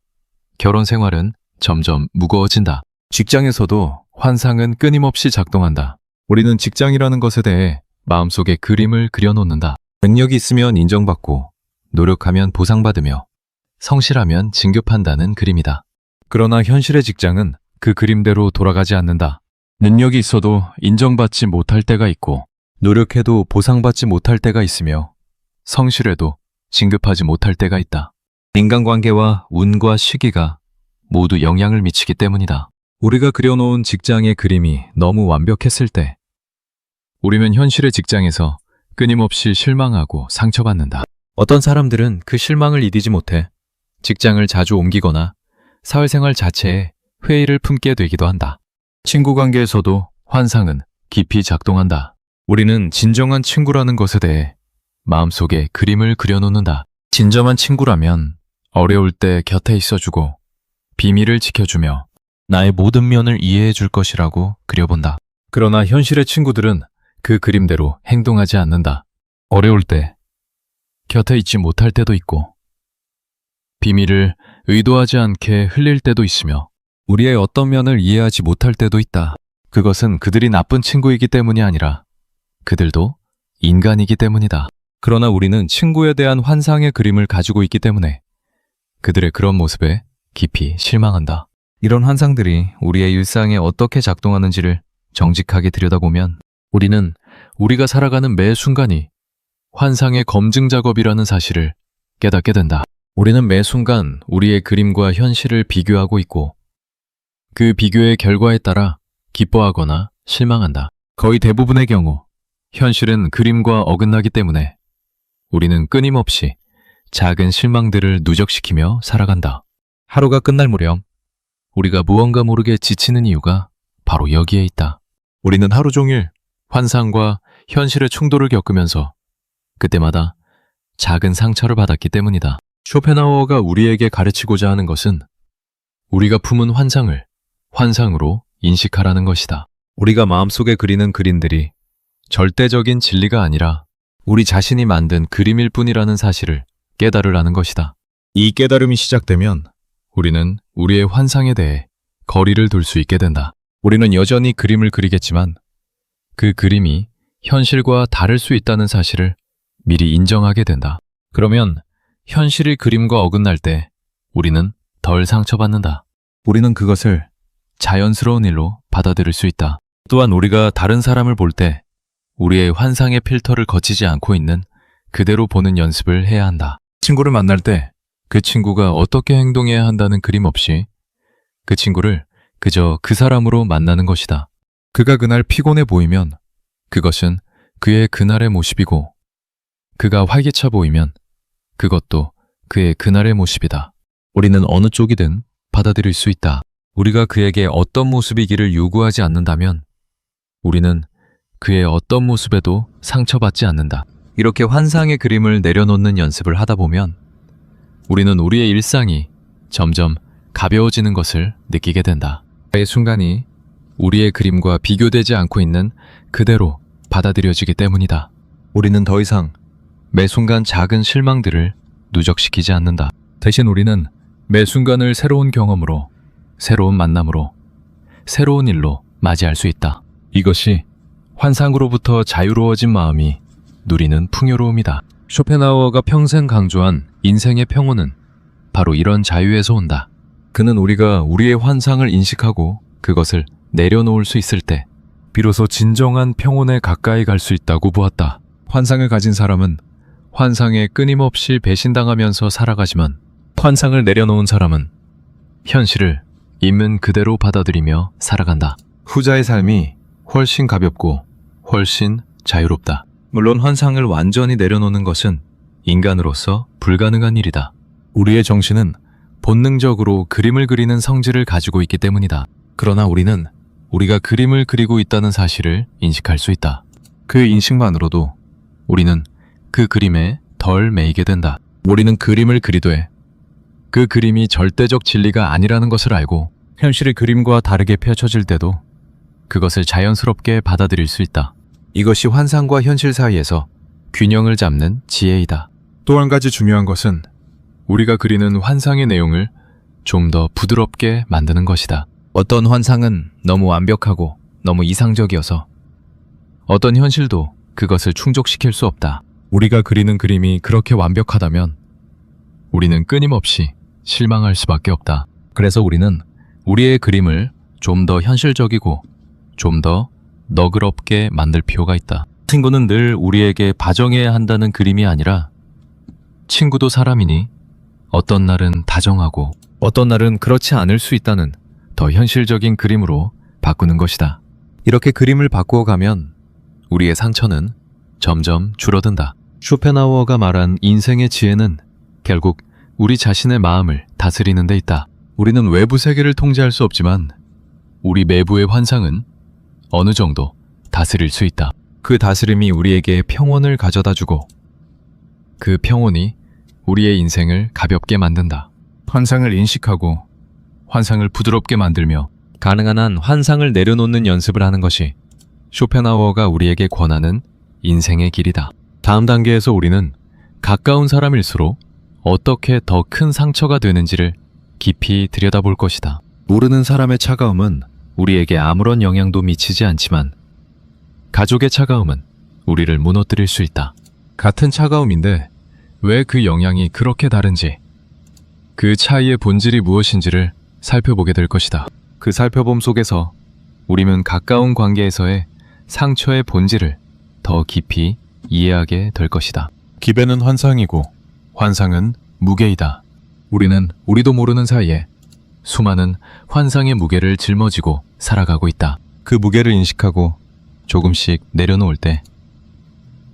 결혼 생활은 점점 무거워진다. 직장에서도 환상은 끊임없이 작동한다. 우리는 직장이라는 것에 대해 마음속에 그림을 그려놓는다. 능력이 있으면 인정받고 노력하면 보상받으며 성실하면 진급한다는 그림이다. 그러나 현실의 직장은 그 그림대로 돌아가지 않는다. 능력이 있어도 인정받지 못할 때가 있고 노력해도 보상받지 못할 때가 있으며 성실해도 진급하지 못할 때가 있다. 인간관계와 운과 시기가 모두 영향을 미치기 때문이다. 우리가 그려놓은 직장의 그림이 너무 완벽했을 때 우리는 현실의 직장에서 끊임없이 실망하고 상처받는다. 어떤 사람들은 그 실망을 이기지 못해 직장을 자주 옮기거나 사회생활 자체에 회의를 품게 되기도 한다. 친구 관계에서도 환상은 깊이 작동한다. 우리는 진정한 친구라는 것에 대해 마음속에 그림을 그려놓는다. 진정한 친구라면 어려울 때 곁에 있어주고 비밀을 지켜주며 나의 모든 면을 이해해 줄 것이라고 그려본다. 그러나 현실의 친구들은 그 그림대로 행동하지 않는다. 어려울 때 곁에 있지 못할 때도 있고 비밀을 의도하지 않게 흘릴 때도 있으며 우리의 어떤 면을 이해하지 못할 때도 있다. 그것은 그들이 나쁜 친구이기 때문이 아니라 그들도 인간이기 때문이다. 그러나 우리는 친구에 대한 환상의 그림을 가지고 있기 때문에 그들의 그런 모습에 깊이 실망한다. 이런 환상들이 우리의 일상에 어떻게 작동하는지를 정직하게 들여다보면 우리는 우리가 살아가는 매 순간이 환상의 검증 작업이라는 사실을 깨닫게 된다. 우리는 매 순간 우리의 그림과 현실을 비교하고 있고 그 비교의 결과에 따라 기뻐하거나 실망한다. 거의 대부분의 경우 현실은 그림과 어긋나기 때문에 우리는 끊임없이 작은 실망들을 누적시키며 살아간다. 하루가 끝날 무렵 우리가 무언가 모르게 지치는 이유가 바로 여기에 있다. 우리는 하루 종일 환상과 현실의 충돌을 겪으면서 그때마다 작은 상처를 받았기 때문이다. 쇼펜하우어가 우리에게 가르치고자 하는 것은 우리가 품은 환상을 환상으로 인식하라는 것이다. 우리가 마음속에 그리는 그림들이 절대적인 진리가 아니라 우리 자신이 만든 그림일 뿐이라는 사실을 깨달으라는 것이다. 이 깨달음이 시작되면 우리는 우리의 환상에 대해 거리를 둘 수 있게 된다. 우리는 여전히 그림을 그리겠지만 그 그림이 현실과 다를 수 있다는 사실을 미리 인정하게 된다. 그러면 현실이 그림과 어긋날 때 우리는 덜 상처받는다. 우리는 그것을 자연스러운 일로 받아들일 수 있다. 또한 우리가 다른 사람을 볼 때 우리의 환상의 필터를 거치지 않고 있는 그대로 보는 연습을 해야 한다. 친구를 만날 때 그 친구가 어떻게 행동해야 한다는 그림 없이 그 친구를 그저 그 사람으로 만나는 것이다. 그가 그날 피곤해 보이면 그것은 그의 그날의 모습이고 그가 활기차 보이면 그것도 그의 그날의 모습이다. 우리는 어느 쪽이든 받아들일 수 있다. 우리가 그에게 어떤 모습이기를 요구하지 않는다면 우리는 그의 어떤 모습에도 상처받지 않는다. 이렇게 환상의 그림을 내려놓는 연습을 하다 보면 우리는 우리의 일상이 점점 가벼워지는 것을 느끼게 된다. 매 순간이 우리의 그림과 비교되지 않고 있는 그대로 받아들여지기 때문이다. 우리는 더 이상 매 순간 작은 실망들을 누적시키지 않는다. 대신 우리는 매 순간을 새로운 경험으로, 새로운 만남으로, 새로운 일로 맞이할 수 있다. 이것이 환상으로부터 자유로워진 마음이 누리는 풍요로움이다. 쇼펜하우어가 평생 강조한 인생의 평온은 바로 이런 자유에서 온다. 그는 우리가 우리의 환상을 인식하고 그것을 내려놓을 수 있을 때 비로소 진정한 평온에 가까이 갈 수 있다고 보았다. 환상을 가진 사람은 환상에 끊임없이 배신당하면서 살아가지만 환상을 내려놓은 사람은 현실을 있는 그대로 받아들이며 살아간다. 후자의 삶이 훨씬 가볍고 훨씬 자유롭다. 물론 환상을 완전히 내려놓는 것은 인간으로서 불가능한 일이다. 우리의 정신은 본능적으로 그림을 그리는 성질을 가지고 있기 때문이다. 그러나 우리는 우리가 그림을 그리고 있다는 사실을 인식할 수 있다. 그 인식만으로도 우리는 그 그림에 덜 매이게 된다. 우리는 그림을 그리되 그 그림이 절대적 진리가 아니라는 것을 알고 현실의 그림과 다르게 펼쳐질 때도 그것을 자연스럽게 받아들일 수 있다. 이것이 환상과 현실 사이에서 균형을 잡는 지혜이다. 또 한 가지 중요한 것은 우리가 그리는 환상의 내용을 좀 더 부드럽게 만드는 것이다. 어떤 환상은 너무 완벽하고 너무 이상적이어서 어떤 현실도 그것을 충족시킬 수 없다. 우리가 그리는 그림이 그렇게 완벽하다면 우리는 끊임없이 실망할 수밖에 없다. 그래서 우리는 우리의 그림을 좀 더 현실적이고 좀 더 너그럽게 만들 필요가 있다. 친구는 늘 우리에게 봐정해야 한다는 그림이 아니라 친구도 사람이니 어떤 날은 다정하고 어떤 날은 그렇지 않을 수 있다는 더 현실적인 그림으로 바꾸는 것이다. 이렇게 그림을 바꾸어 가면 우리의 상처는 점점 줄어든다. 쇼펜하우어가 말한 인생의 지혜는 결국 우리 자신의 마음을 다스리는 데 있다. 우리는 외부 세계를 통제할 수 없지만 우리 내부의 환상은 어느 정도 다스릴 수 있다. 그 다스림이 우리에게 평온을 가져다 주고 그 평온이 우리의 인생을 가볍게 만든다. 환상을 인식하고 환상을 부드럽게 만들며 가능한 한 환상을 내려놓는 연습을 하는 것이 쇼펜하우어가 우리에게 권하는 인생의 길이다. 다음 단계에서 우리는 가까운 사람일수록 어떻게 더 큰 상처가 되는지를 깊이 들여다볼 것이다. 모르는 사람의 차가움은 우리에게 아무런 영향도 미치지 않지만 가족의 차가움은 우리를 무너뜨릴 수 있다. 같은 차가움인데 왜 그 영향이 그렇게 다른지 그 차이의 본질이 무엇인지를 살펴보게 될 것이다. 그 살펴봄 속에서 우리는 가까운 관계에서의 상처의 본질을 더 깊이 이해하게 될 것이다. 기배는 환상이고 환상은 무게이다. 우리는 우리도 모르는 사이에 수많은 환상의 무게를 짊어지고 살아가고 있다. 그 무게를 인식하고 조금씩 내려놓을 때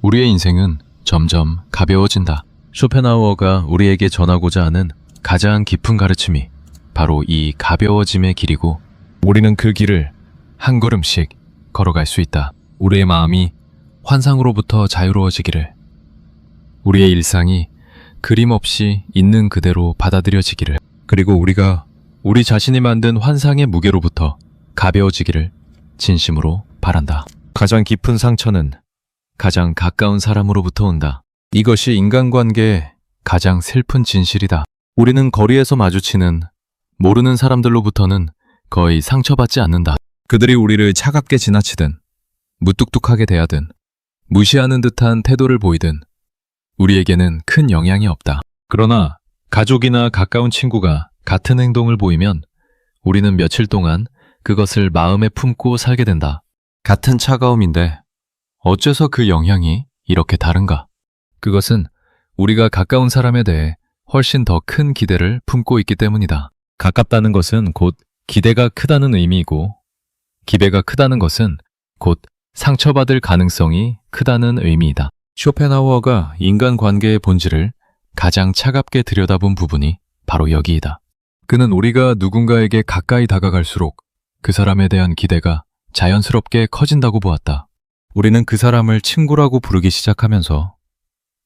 우리의 인생은 점점 가벼워진다. 쇼펜하우어가 우리에게 전하고자 하는 가장 깊은 가르침이 바로 이 가벼워짐의 길이고, 우리는 그 길을 한 걸음씩 걸어갈 수 있다. 우리의 마음이 환상으로부터 자유로워지기를, 우리의 일상이 그림 없이 있는 그대로 받아들여지기를, 그리고 우리가 우리 자신이 만든 환상의 무게로부터 가벼워지기를 진심으로 바란다. 가장 깊은 상처는 가장 가까운 사람으로부터 온다. 이것이 인간관계의 가장 슬픈 진실이다. 우리는 거리에서 마주치는 모르는 사람들로부터는 거의 상처받지 않는다. 그들이 우리를 차갑게 지나치든 무뚝뚝하게 대하든 무시하는 듯한 태도를 보이든 우리에게는 큰 영향이 없다. 그러나 가족이나 가까운 친구가 같은 행동을 보이면 우리는 며칠 동안 그것을 마음에 품고 살게 된다. 같은 차가움인데 어째서 그 영향이 이렇게 다른가? 그것은 우리가 가까운 사람에 대해 훨씬 더 큰 기대를 품고 있기 때문이다. 가깝다는 것은 곧 기대가 크다는 의미이고, 기대가 크다는 것은 곧 상처받을 가능성이 크다는 의미이다. 쇼펜하우어가 인간관계의 본질을 가장 차갑게 들여다본 부분이 바로 여기이다. 그는 우리가 누군가에게 가까이 다가갈수록 그 사람에 대한 기대가 자연스럽게 커진다고 보았다. 우리는 그 사람을 친구라고 부르기 시작하면서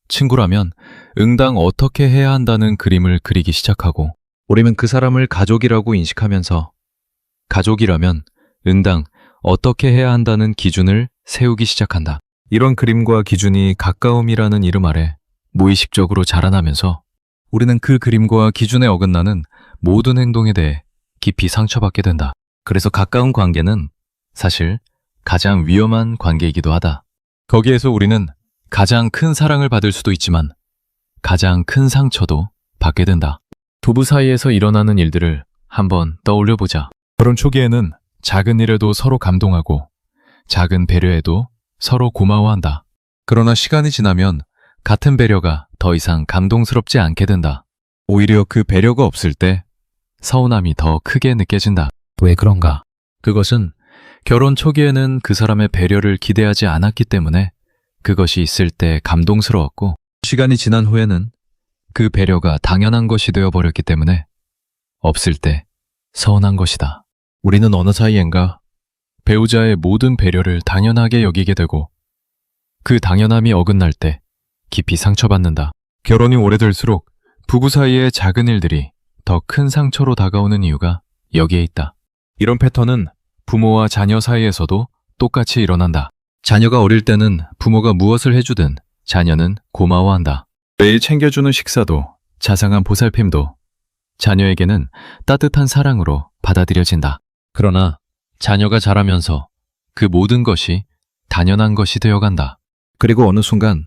친구라면 응당 어떻게 해야 한다는 그림을 그리기 시작하고, 우리는 그 사람을 가족이라고 인식하면서 가족이라면 응당 어떻게 해야 한다는 기준을 세우기 시작한다. 이런 그림과 기준이 가까움이라는 이름 아래 무의식적으로 자라나면서 우리는 그 그림과 기준에 어긋나는 모든 행동에 대해 깊이 상처받게 된다. 그래서 가까운 관계는 사실 가장 위험한 관계이기도 하다. 거기에서 우리는 가장 큰 사랑을 받을 수도 있지만 가장 큰 상처도 받게 된다. 부부 사이에서 일어나는 일들을 한번 떠올려 보자. 결혼 초기에는 작은 일에도 서로 감동하고 작은 배려에도 서로 고마워한다. 그러나 시간이 지나면 같은 배려가 더 이상 감동스럽지 않게 된다. 오히려 그 배려가 없을 때 서운함이 더 크게 느껴진다. 왜 그런가? 그것은 결혼 초기에는 그 사람의 배려를 기대하지 않았기 때문에 그것이 있을 때 감동스러웠고, 시간이 지난 후에는 그 배려가 당연한 것이 되어버렸기 때문에 없을 때 서운한 것이다. 우리는 어느 사이엔가 배우자의 모든 배려를 당연하게 여기게 되고 그 당연함이 어긋날 때 깊이 상처받는다. 결혼이 오래될수록 부부 사이의 작은 일들이 더 큰 상처로 다가오는 이유가 여기에 있다. 이런 패턴은 부모와 자녀 사이에서도 똑같이 일어난다. 자녀가 어릴 때는 부모가 무엇을 해주든 자녀는 고마워한다. 매일 챙겨주는 식사도 자상한 보살핌도 자녀에게는 따뜻한 사랑으로 받아들여진다. 그러나 자녀가 자라면서 그 모든 것이 당연한 것이 되어간다. 그리고 어느 순간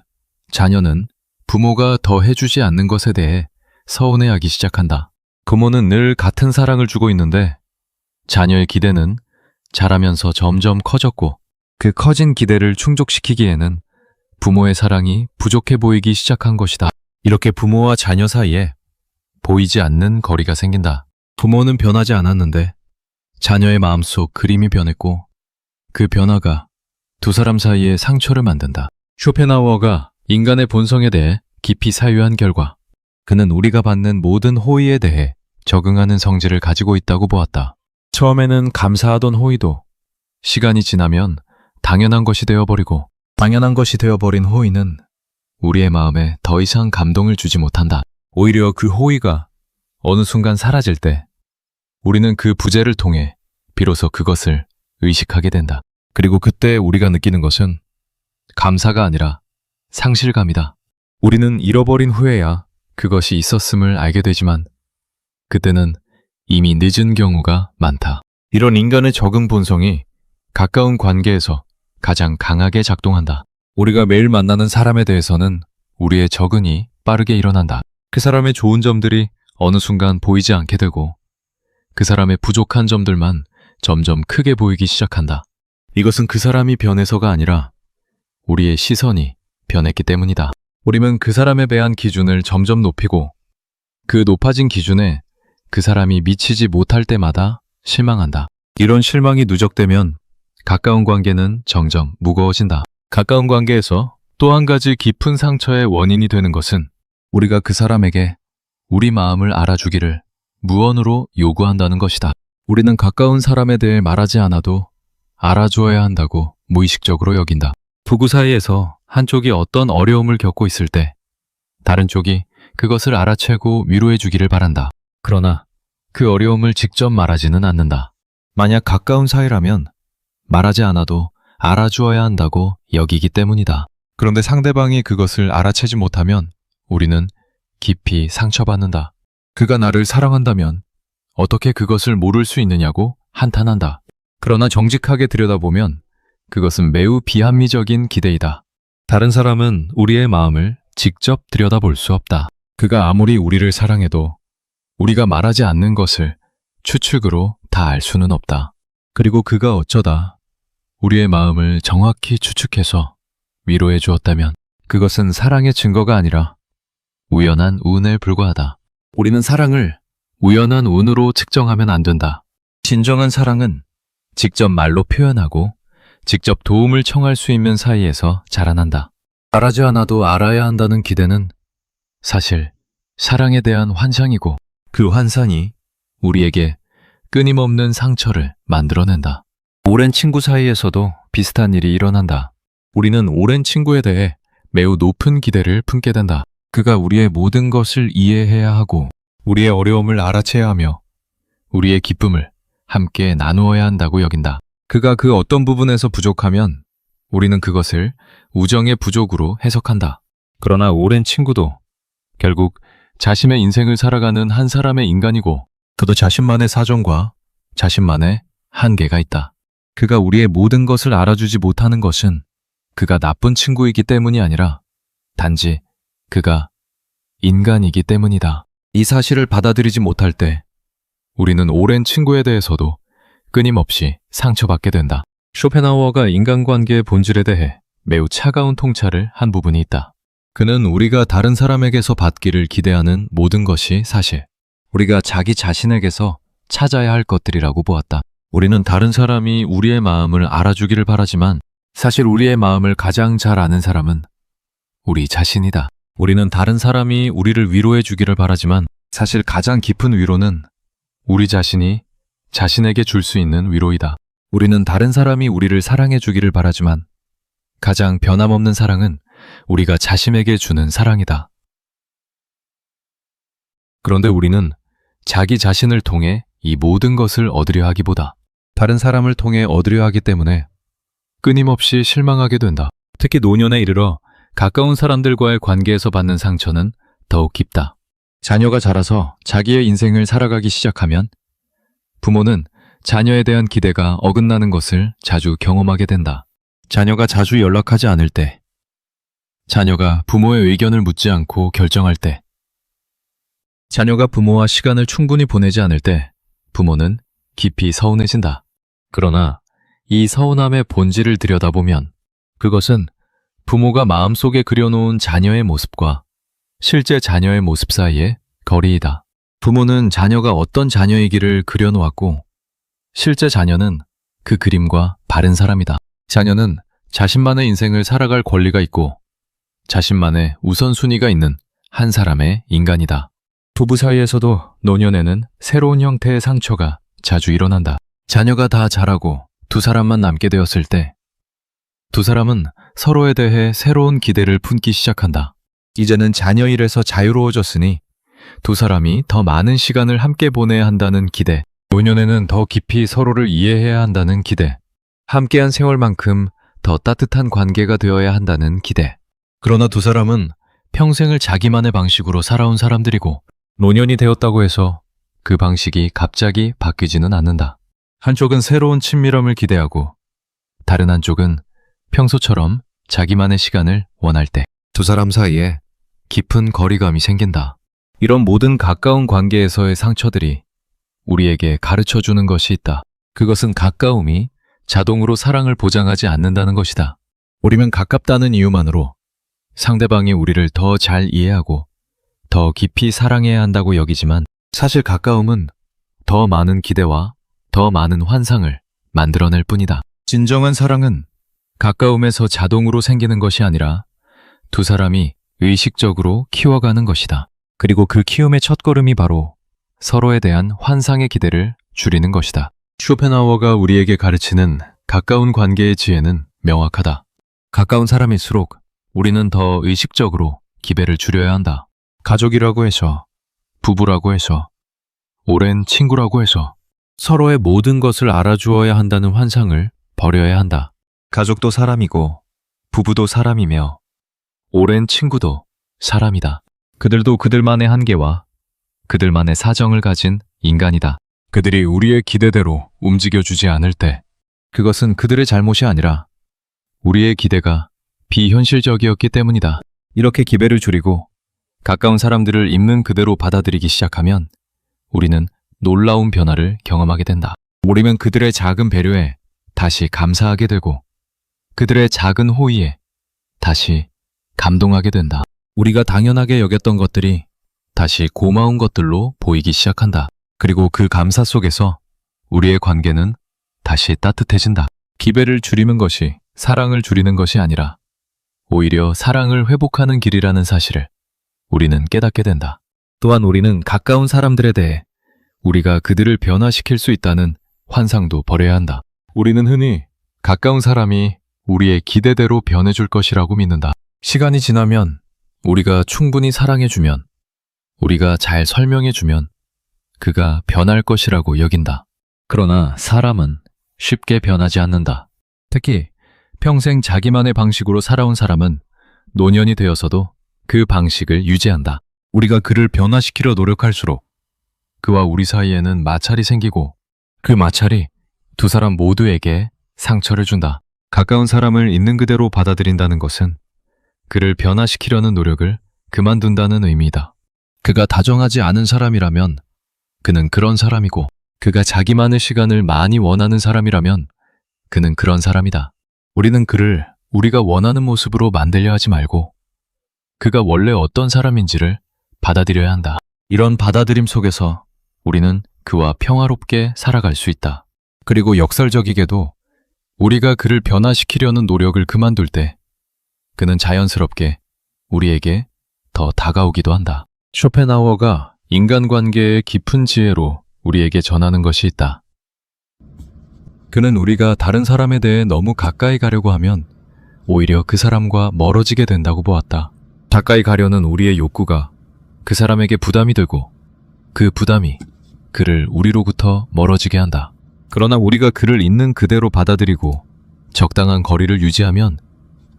자녀는 부모가 더 해주지 않는 것에 대해 서운해하기 시작한다. 부모는 늘 같은 사랑을 주고 있는데 자녀의 기대는 자라면서 점점 커졌고, 그 커진 기대를 충족시키기에는 부모의 사랑이 부족해 보이기 시작한 것이다. 이렇게 부모와 자녀 사이에 보이지 않는 거리가 생긴다. 부모는 변하지 않았는데 자녀의 마음속 그림이 변했고, 그 변화가 두 사람 사이에 상처를 만든다. 쇼펜하우어가 인간의 본성에 대해 깊이 사유한 결과 그는 우리가 받는 모든 호의에 대해 적응하는 성질을 가지고 있다고 보았다. 처음에는 감사하던 호의도 시간이 지나면 당연한 것이 되어버리고, 당연한 것이 되어버린 호의는 우리의 마음에 더 이상 감동을 주지 못한다. 오히려 그 호의가 어느 순간 사라질 때 우리는 그 부재를 통해 비로소 그것을 의식하게 된다. 그리고 그때 우리가 느끼는 것은 감사가 아니라 상실감이다. 우리는 잃어버린 후에야 그것이 있었음을 알게 되지만 그때는 이미 늦은 경우가 많다. 이런 인간의 적응 본성이 가까운 관계에서 가장 강하게 작동한다. 우리가 매일 만나는 사람에 대해서는 우리의 적응이 빠르게 일어난다. 그 사람의 좋은 점들이 어느 순간 보이지 않게 되고 그 사람의 부족한 점들만 점점 크게 보이기 시작한다. 이것은 그 사람이 변해서가 아니라 우리의 시선이 변했기 때문이다. 우리는 그 사람에 대한 기준을 점점 높이고 그 높아진 기준에 그 사람이 미치지 못할 때마다 실망한다. 이런 실망이 누적되면 가까운 관계는 점점 무거워진다. 가까운 관계에서 또 한 가지 깊은 상처의 원인이 되는 것은 우리가 그 사람에게 우리 마음을 알아주기를 무언으로 요구한다는 것이다. 우리는 가까운 사람에 대해 말하지 않아도 알아주어야 한다고 무의식적으로 여긴다. 부부 사이에서 한쪽이 어떤 어려움을 겪고 있을 때 다른 쪽이 그것을 알아채고 위로해 주기를 바란다. 그러나 그 어려움을 직접 말하지는 않는다. 만약 가까운 사이라면 말하지 않아도 알아주어야 한다고 여기기 때문이다. 그런데 상대방이 그것을 알아채지 못하면 우리는 깊이 상처받는다. 그가 나를 사랑한다면 어떻게 그것을 모를 수 있느냐고 한탄한다. 그러나 정직하게 들여다보면 그것은 매우 비합리적인 기대이다. 다른 사람은 우리의 마음을 직접 들여다볼 수 없다. 그가 아무리 우리를 사랑해도 우리가 말하지 않는 것을 추측으로 다 알 수는 없다. 그리고 그가 어쩌다 우리의 마음을 정확히 추측해서 위로해 주었다면 그것은 사랑의 증거가 아니라 우연한 운에 불과하다. 우리는 사랑을 우연한 운으로 측정하면 안 된다. 진정한 사랑은 직접 말로 표현하고 직접 도움을 청할 수 있는 사이에서 자라난다. 말하지 않아도 알아야 한다는 기대는 사실 사랑에 대한 환상이고 그 환상이 우리에게 끊임없는 상처를 만들어낸다. 오랜 친구 사이에서도 비슷한 일이 일어난다. 우리는 오랜 친구에 대해 매우 높은 기대를 품게 된다. 그가 우리의 모든 것을 이해해야 하고 우리의 어려움을 알아채야 하며 우리의 기쁨을 함께 나누어야 한다고 여긴다. 그가 그 어떤 부분에서 부족하면 우리는 그것을 우정의 부족으로 해석한다. 그러나 오랜 친구도 결국 자신의 인생을 살아가는 한 사람의 인간이고 그도 자신만의 사정과 자신만의 한계가 있다. 그가 우리의 모든 것을 알아주지 못하는 것은 그가 나쁜 친구이기 때문이 아니라 단지 그가 인간이기 때문이다. 이 사실을 받아들이지 못할 때 우리는 오랜 친구에 대해서도 끊임없이 상처받게 된다. 쇼펜하우어가 인간관계의 본질에 대해 매우 차가운 통찰을 한 부분이 있다. 그는 우리가 다른 사람에게서 받기를 기대하는 모든 것이 사실 우리가 자기 자신에게서 찾아야 할 것들이라고 보았다. 우리는 다른 사람이 우리의 마음을 알아주기를 바라지만 사실 우리의 마음을 가장 잘 아는 사람은 우리 자신이다. 우리는 다른 사람이 우리를 위로해 주기를 바라지만 사실 가장 깊은 위로는 우리 자신이 자신에게 줄 수 있는 위로이다. 우리는 다른 사람이 우리를 사랑해 주기를 바라지만 가장 변함없는 사랑은 우리가 자신에게 주는 사랑이다. 그런데 우리는 자기 자신을 통해 이 모든 것을 얻으려 하기보다 다른 사람을 통해 얻으려 하기 때문에 끊임없이 실망하게 된다. 특히 노년에 이르러 가까운 사람들과의 관계에서 받는 상처는 더욱 깊다. 자녀가 자라서 자기의 인생을 살아가기 시작하면 부모는 자녀에 대한 기대가 어긋나는 것을 자주 경험하게 된다. 자녀가 자주 연락하지 않을 때, 자녀가 부모의 의견을 묻지 않고 결정할 때, 자녀가 부모와 시간을 충분히 보내지 않을 때 부모는 깊이 서운해진다. 그러나 이 서운함의 본질을 들여다보면 그것은 부모가 마음속에 그려놓은 자녀의 모습과 실제 자녀의 모습 사이의 거리이다. 부모는 자녀가 어떤 자녀이기를 그려놓았고 실제 자녀는 그 그림과 바른 사람이다. 자녀는 자신만의 인생을 살아갈 권리가 있고 자신만의 우선순위가 있는 한 사람의 인간이다. 부부 사이에서도 노년에는 새로운 형태의 상처가 자주 일어난다. 자녀가 다 자라고 두 사람만 남게 되었을 때 두 사람은 서로에 대해 새로운 기대를 품기 시작한다. 이제는 자녀 일에서 자유로워졌으니 두 사람이 더 많은 시간을 함께 보내야 한다는 기대, 노년에는 더 깊이 서로를 이해해야 한다는 기대, 함께한 세월만큼 더 따뜻한 관계가 되어야 한다는 기대. 그러나 두 사람은 평생을 자기만의 방식으로 살아온 사람들이고 노년이 되었다고 해서 그 방식이 갑자기 바뀌지는 않는다. 한쪽은 새로운 친밀함을 기대하고 다른 한쪽은 평소처럼 자기만의 시간을 원할 때 두 사람 사이에 깊은 거리감이 생긴다. 이런 모든 가까운 관계에서의 상처들이 우리에게 가르쳐 주는 것이 있다. 그것은 가까움이 자동으로 사랑을 보장하지 않는다는 것이다. 우리는 가깝다는 이유만으로 상대방이 우리를 더 잘 이해하고 더 깊이 사랑해야 한다고 여기지만 사실 가까움은 더 많은 기대와 더 많은 환상을 만들어낼 뿐이다. 진정한 사랑은 가까움에서 자동으로 생기는 것이 아니라 두 사람이 의식적으로 키워가는 것이다. 그리고 그 키움의 첫걸음이 바로 서로에 대한 환상의 기대를 줄이는 것이다. 쇼펜하우어가 우리에게 가르치는 가까운 관계의 지혜는 명확하다. 가까운 사람일수록 우리는 더 의식적으로 기대를 줄여야 한다. 가족이라고 해서, 부부라고 해서, 오랜 친구라고 해서 서로의 모든 것을 알아주어야 한다는 환상을 버려야 한다. 가족도 사람이고 부부도 사람이며 오랜 친구도 사람이다. 그들도 그들만의 한계와 그들만의 사정을 가진 인간이다. 그들이 우리의 기대대로 움직여주지 않을 때 그것은 그들의 잘못이 아니라 우리의 기대가 비현실적이었기 때문이다. 이렇게 기대를 줄이고 가까운 사람들을 있는 그대로 받아들이기 시작하면 우리는 놀라운 변화를 경험하게 된다. 우리는 그들의 작은 배려에 다시 감사하게 되고 그들의 작은 호의에 다시 감동하게 된다. 우리가 당연하게 여겼던 것들이 다시 고마운 것들로 보이기 시작한다. 그리고 그 감사 속에서 우리의 관계는 다시 따뜻해진다. 기대를 줄이는 것이 사랑을 줄이는 것이 아니라 오히려 사랑을 회복하는 길이라는 사실을 우리는 깨닫게 된다. 또한 우리는 가까운 사람들에 대해 우리가 그들을 변화시킬 수 있다는 환상도 버려야 한다. 우리는 흔히 가까운 사람이 우리의 기대대로 변해줄 것이라고 믿는다. 시간이 지나면 우리가 충분히 사랑해주면 우리가 잘 설명해주면 그가 변할 것이라고 여긴다. 그러나 사람은 쉽게 변하지 않는다. 특히 평생 자기만의 방식으로 살아온 사람은 노년이 되어서도 그 방식을 유지한다. 우리가 그를 변화시키려 노력할수록 그와 우리 사이에는 마찰이 생기고 그 마찰이 두 사람 모두에게 상처를 준다. 가까운 사람을 있는 그대로 받아들인다는 것은 그를 변화시키려는 노력을 그만둔다는 의미이다. 그가 다정하지 않은 사람이라면 그는 그런 사람이고 그가 자기만의 시간을 많이 원하는 사람이라면 그는 그런 사람이다. 우리는 그를 우리가 원하는 모습으로 만들려 하지 말고 그가 원래 어떤 사람인지를 받아들여야 한다. 이런 받아들임 속에서 우리는 그와 평화롭게 살아갈 수 있다. 그리고 역설적이게도 우리가 그를 변화시키려는 노력을 그만둘 때 그는 자연스럽게 우리에게 더 다가오기도 한다. 쇼펜하우어가 인간관계의 깊은 지혜로 우리에게 전하는 것이 있다. 그는 우리가 다른 사람에 대해 너무 가까이 가려고 하면 오히려 그 사람과 멀어지게 된다고 보았다. 가까이 가려는 우리의 욕구가 그 사람에게 부담이 되고 그 부담이 그를 우리로부터 멀어지게 한다. 그러나 우리가 그를 있는 그대로 받아들이고 적당한 거리를 유지하면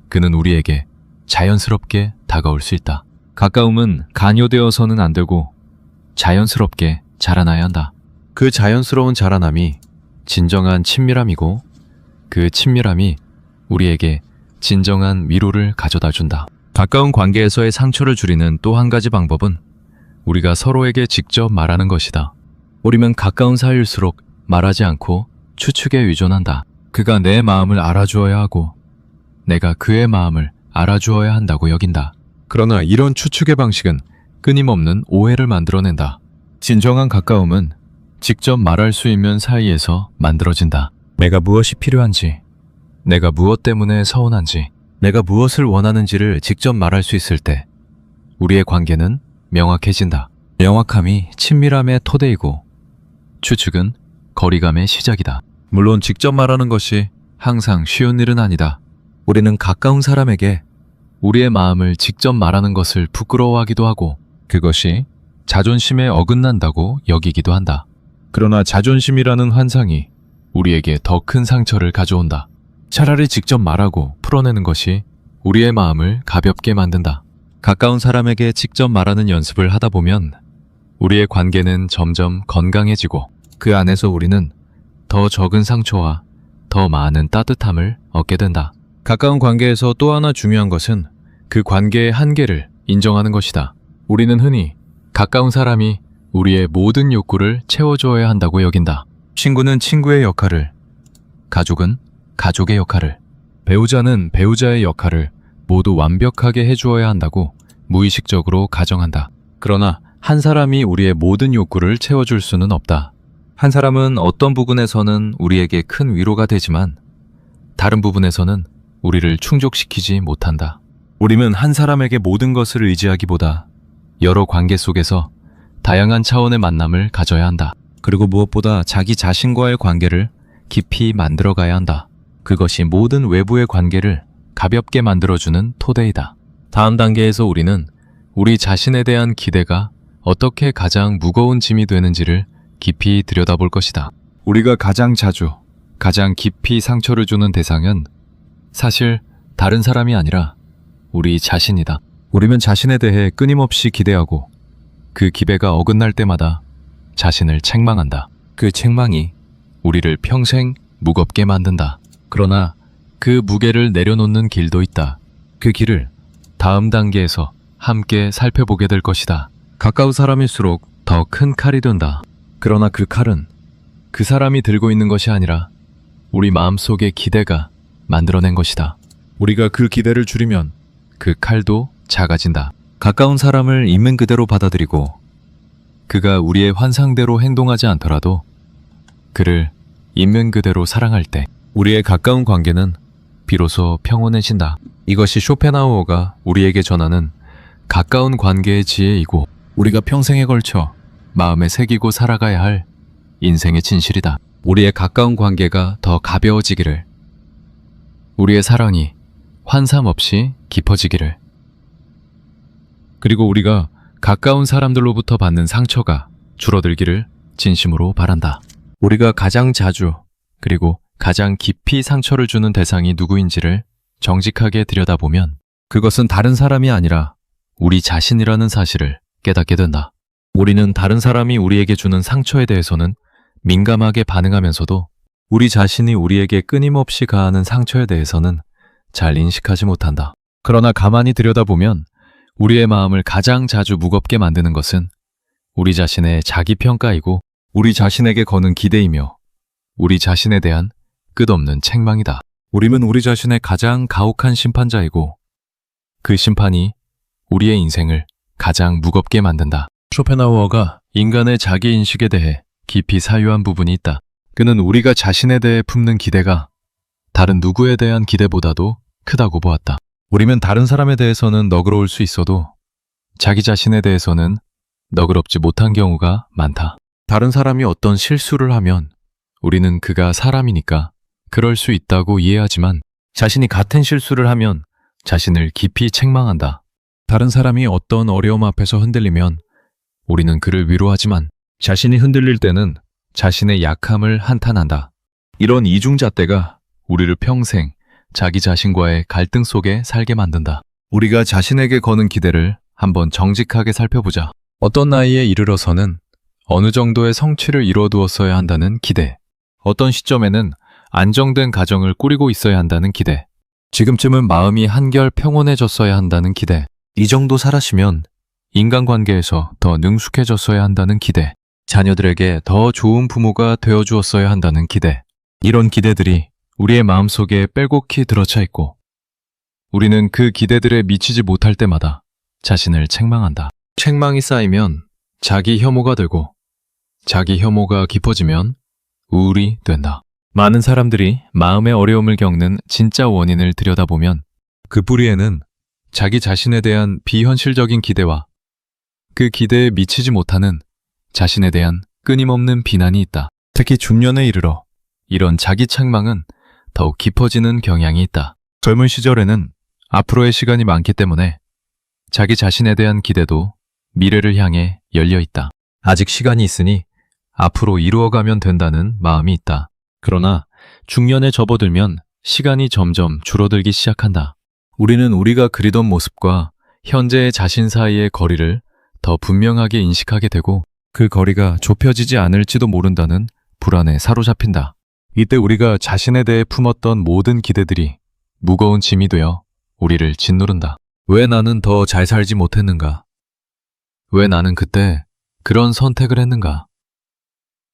그는 우리에게 자연스럽게 다가올 수 있다. 가까움은 강요되어서는 안 되고 자연스럽게 자라나야 한다. 그 자연스러운 자라남이 진정한 친밀함이고 그 친밀함이 우리에게 진정한 위로를 가져다 준다. 가까운 관계에서의 상처를 줄이는 또 한 가지 방법은 우리가 서로에게 직접 말하는 것이다. 우리는 가까운 사이일수록 말하지 않고 추측에 의존한다. 그가 내 마음을 알아주어야 하고 내가 그의 마음을 알아주어야 한다고 여긴다. 그러나 이런 추측의 방식은 끊임없는 오해를 만들어낸다. 진정한 가까움은 직접 말할 수 있는 사이에서 만들어진다. 내가 무엇이 필요한지, 내가 무엇 때문에 서운한지, 내가 무엇을 원하는지를 직접 말할 수 있을 때 우리의 관계는 명확해진다. 명확함이 친밀함의 토대이고 추측은 거리감의 시작이다. 물론 직접 말하는 것이 항상 쉬운 일은 아니다. 우리는 가까운 사람에게 우리의 마음을 직접 말하는 것을 부끄러워하기도 하고 그것이 자존심에 어긋난다고 여기기도 한다. 그러나 자존심이라는 환상이 우리에게 더 큰 상처를 가져온다. 차라리 직접 말하고 풀어내는 것이 우리의 마음을 가볍게 만든다. 가까운 사람에게 직접 말하는 연습을 하다 보면 우리의 관계는 점점 건강해지고 그 안에서 우리는 더 적은 상처와 더 많은 따뜻함을 얻게 된다. 가까운 관계에서 또 하나 중요한 것은 그 관계의 한계를 인정하는 것이다. 우리는 흔히 가까운 사람이 우리의 모든 욕구를 채워줘야 한다고 여긴다. 친구는 친구의 역할을, 가족은 가족의 역할을, 배우자는 배우자의 역할을 모두 완벽하게 해주어야 한다고 무의식적으로 가정한다. 그러나 한 사람이 우리의 모든 욕구를 채워줄 수는 없다. 한 사람은 어떤 부분에서는 우리에게 큰 위로가 되지만 다른 부분에서는 우리를 충족시키지 못한다. 우리는 한 사람에게 모든 것을 의지하기보다 여러 관계 속에서 다양한 차원의 만남을 가져야 한다. 그리고 무엇보다 자기 자신과의 관계를 깊이 만들어가야 한다. 그것이 모든 외부의 관계를 가볍게 만들어주는 토대이다. 다음 단계에서 우리는 우리 자신에 대한 기대가 어떻게 가장 무거운 짐이 되는지를 깊이 들여다볼 것이다. 우리가 가장 자주, 가장 깊이 상처를 주는 대상은 사실 다른 사람이 아니라 우리 자신이다. 우리는 자신에 대해 끊임없이 기대하고 그 기대가 어긋날 때마다 자신을 책망한다. 그 책망이 우리를 평생 무겁게 만든다. 그러나 그 무게를 내려놓는 길도 있다. 그 길을 다음 단계에서 함께 살펴보게 될 것이다. 가까운 사람일수록 더 큰 칼이 된다. 그러나 그 칼은 그 사람이 들고 있는 것이 아니라 우리 마음속의 기대가 만들어낸 것이다. 우리가 그 기대를 줄이면 그 칼도 작아진다. 가까운 사람을 있는 그대로 받아들이고 그가 우리의 환상대로 행동하지 않더라도 그를 있는 그대로 사랑할 때 우리의 가까운 관계는 비로소 평온해진다. 이것이 쇼펜하우어가 우리에게 전하는 가까운 관계의 지혜이고 우리가 평생에 걸쳐 마음에 새기고 살아가야 할 인생의 진실이다. 우리의 가까운 관계가 더 가벼워지기를, 우리의 사랑이 환삼 없이 깊어지기를, 그리고 우리가 가까운 사람들로부터 받는 상처가 줄어들기를 진심으로 바란다. 우리가 가장 자주 그리고 가장 깊이 상처를 주는 대상이 누구인지를 정직하게 들여다보면 그것은 다른 사람이 아니라 우리 자신이라는 사실을 깨닫게 된다. 우리는 다른 사람이 우리에게 주는 상처에 대해서는 민감하게 반응하면서도 우리 자신이 우리에게 끊임없이 가하는 상처에 대해서는 잘 인식하지 못한다. 그러나 가만히 들여다보면 우리의 마음을 가장 자주 무겁게 만드는 것은 우리 자신의 자기평가이고 우리 자신에게 거는 기대이며 우리 자신에 대한 끝없는 책망이다. 우리는 우리 자신의 가장 가혹한 심판자이고 그 심판이 우리의 인생을 가장 무겁게 만든다. 쇼펜하우어가 인간의 자기인식에 대해 깊이 사유한 부분이 있다. 그는 우리가 자신에 대해 품는 기대가 다른 누구에 대한 기대보다도 크다고 보았다. 우리는 다른 사람에 대해서는 너그러울 수 있어도 자기 자신에 대해서는 너그럽지 못한 경우가 많다. 다른 사람이 어떤 실수를 하면 우리는 그가 사람이니까 그럴 수 있다고 이해하지만 자신이 같은 실수를 하면 자신을 깊이 책망한다. 다른 사람이 어떤 어려움 앞에서 흔들리면 우리는 그를 위로하지만 자신이 흔들릴 때는 자신의 약함을 한탄한다. 이런 이중잣대가 우리를 평생 자기 자신과의 갈등 속에 살게 만든다. 우리가 자신에게 거는 기대를 한번 정직하게 살펴보자. 어떤 나이에 이르러서는 어느 정도의 성취를 이뤄두었어야 한다는 기대, 어떤 시점에는 안정된 가정을 꾸리고 있어야 한다는 기대, 지금쯤은 마음이 한결 평온해졌어야 한다는 기대, 이 정도 살았으면 인간관계에서 더 능숙해졌어야 한다는 기대, 자녀들에게 더 좋은 부모가 되어주었어야 한다는 기대. 이런 기대들이 우리의 마음속에 빼곡히 들어차 있고 우리는 그 기대들에 미치지 못할 때마다 자신을 책망한다. 책망이 쌓이면 자기 혐오가 되고 자기 혐오가 깊어지면 우울이 된다. 많은 사람들이 마음의 어려움을 겪는 진짜 원인을 들여다보면 그 뿌리에는 자기 자신에 대한 비현실적인 기대와 그 기대에 미치지 못하는 자신에 대한 끊임없는 비난이 있다. 특히 중년에 이르러 이런 자기 책망은 더욱 깊어지는 경향이 있다. 젊은 시절에는 앞으로의 시간이 많기 때문에 자기 자신에 대한 기대도 미래를 향해 열려 있다. 아직 시간이 있으니 앞으로 이루어가면 된다는 마음이 있다. 그러나 중년에 접어들면 시간이 점점 줄어들기 시작한다. 우리는 우리가 그리던 모습과 현재의 자신 사이의 거리를 더 분명하게 인식하게 되고 그 거리가 좁혀지지 않을지도 모른다는 불안에 사로잡힌다. 이때 우리가 자신에 대해 품었던 모든 기대들이 무거운 짐이 되어 우리를 짓누른다. 왜 나는 더 잘 살지 못했는가? 왜 나는 그때 그런 선택을 했는가?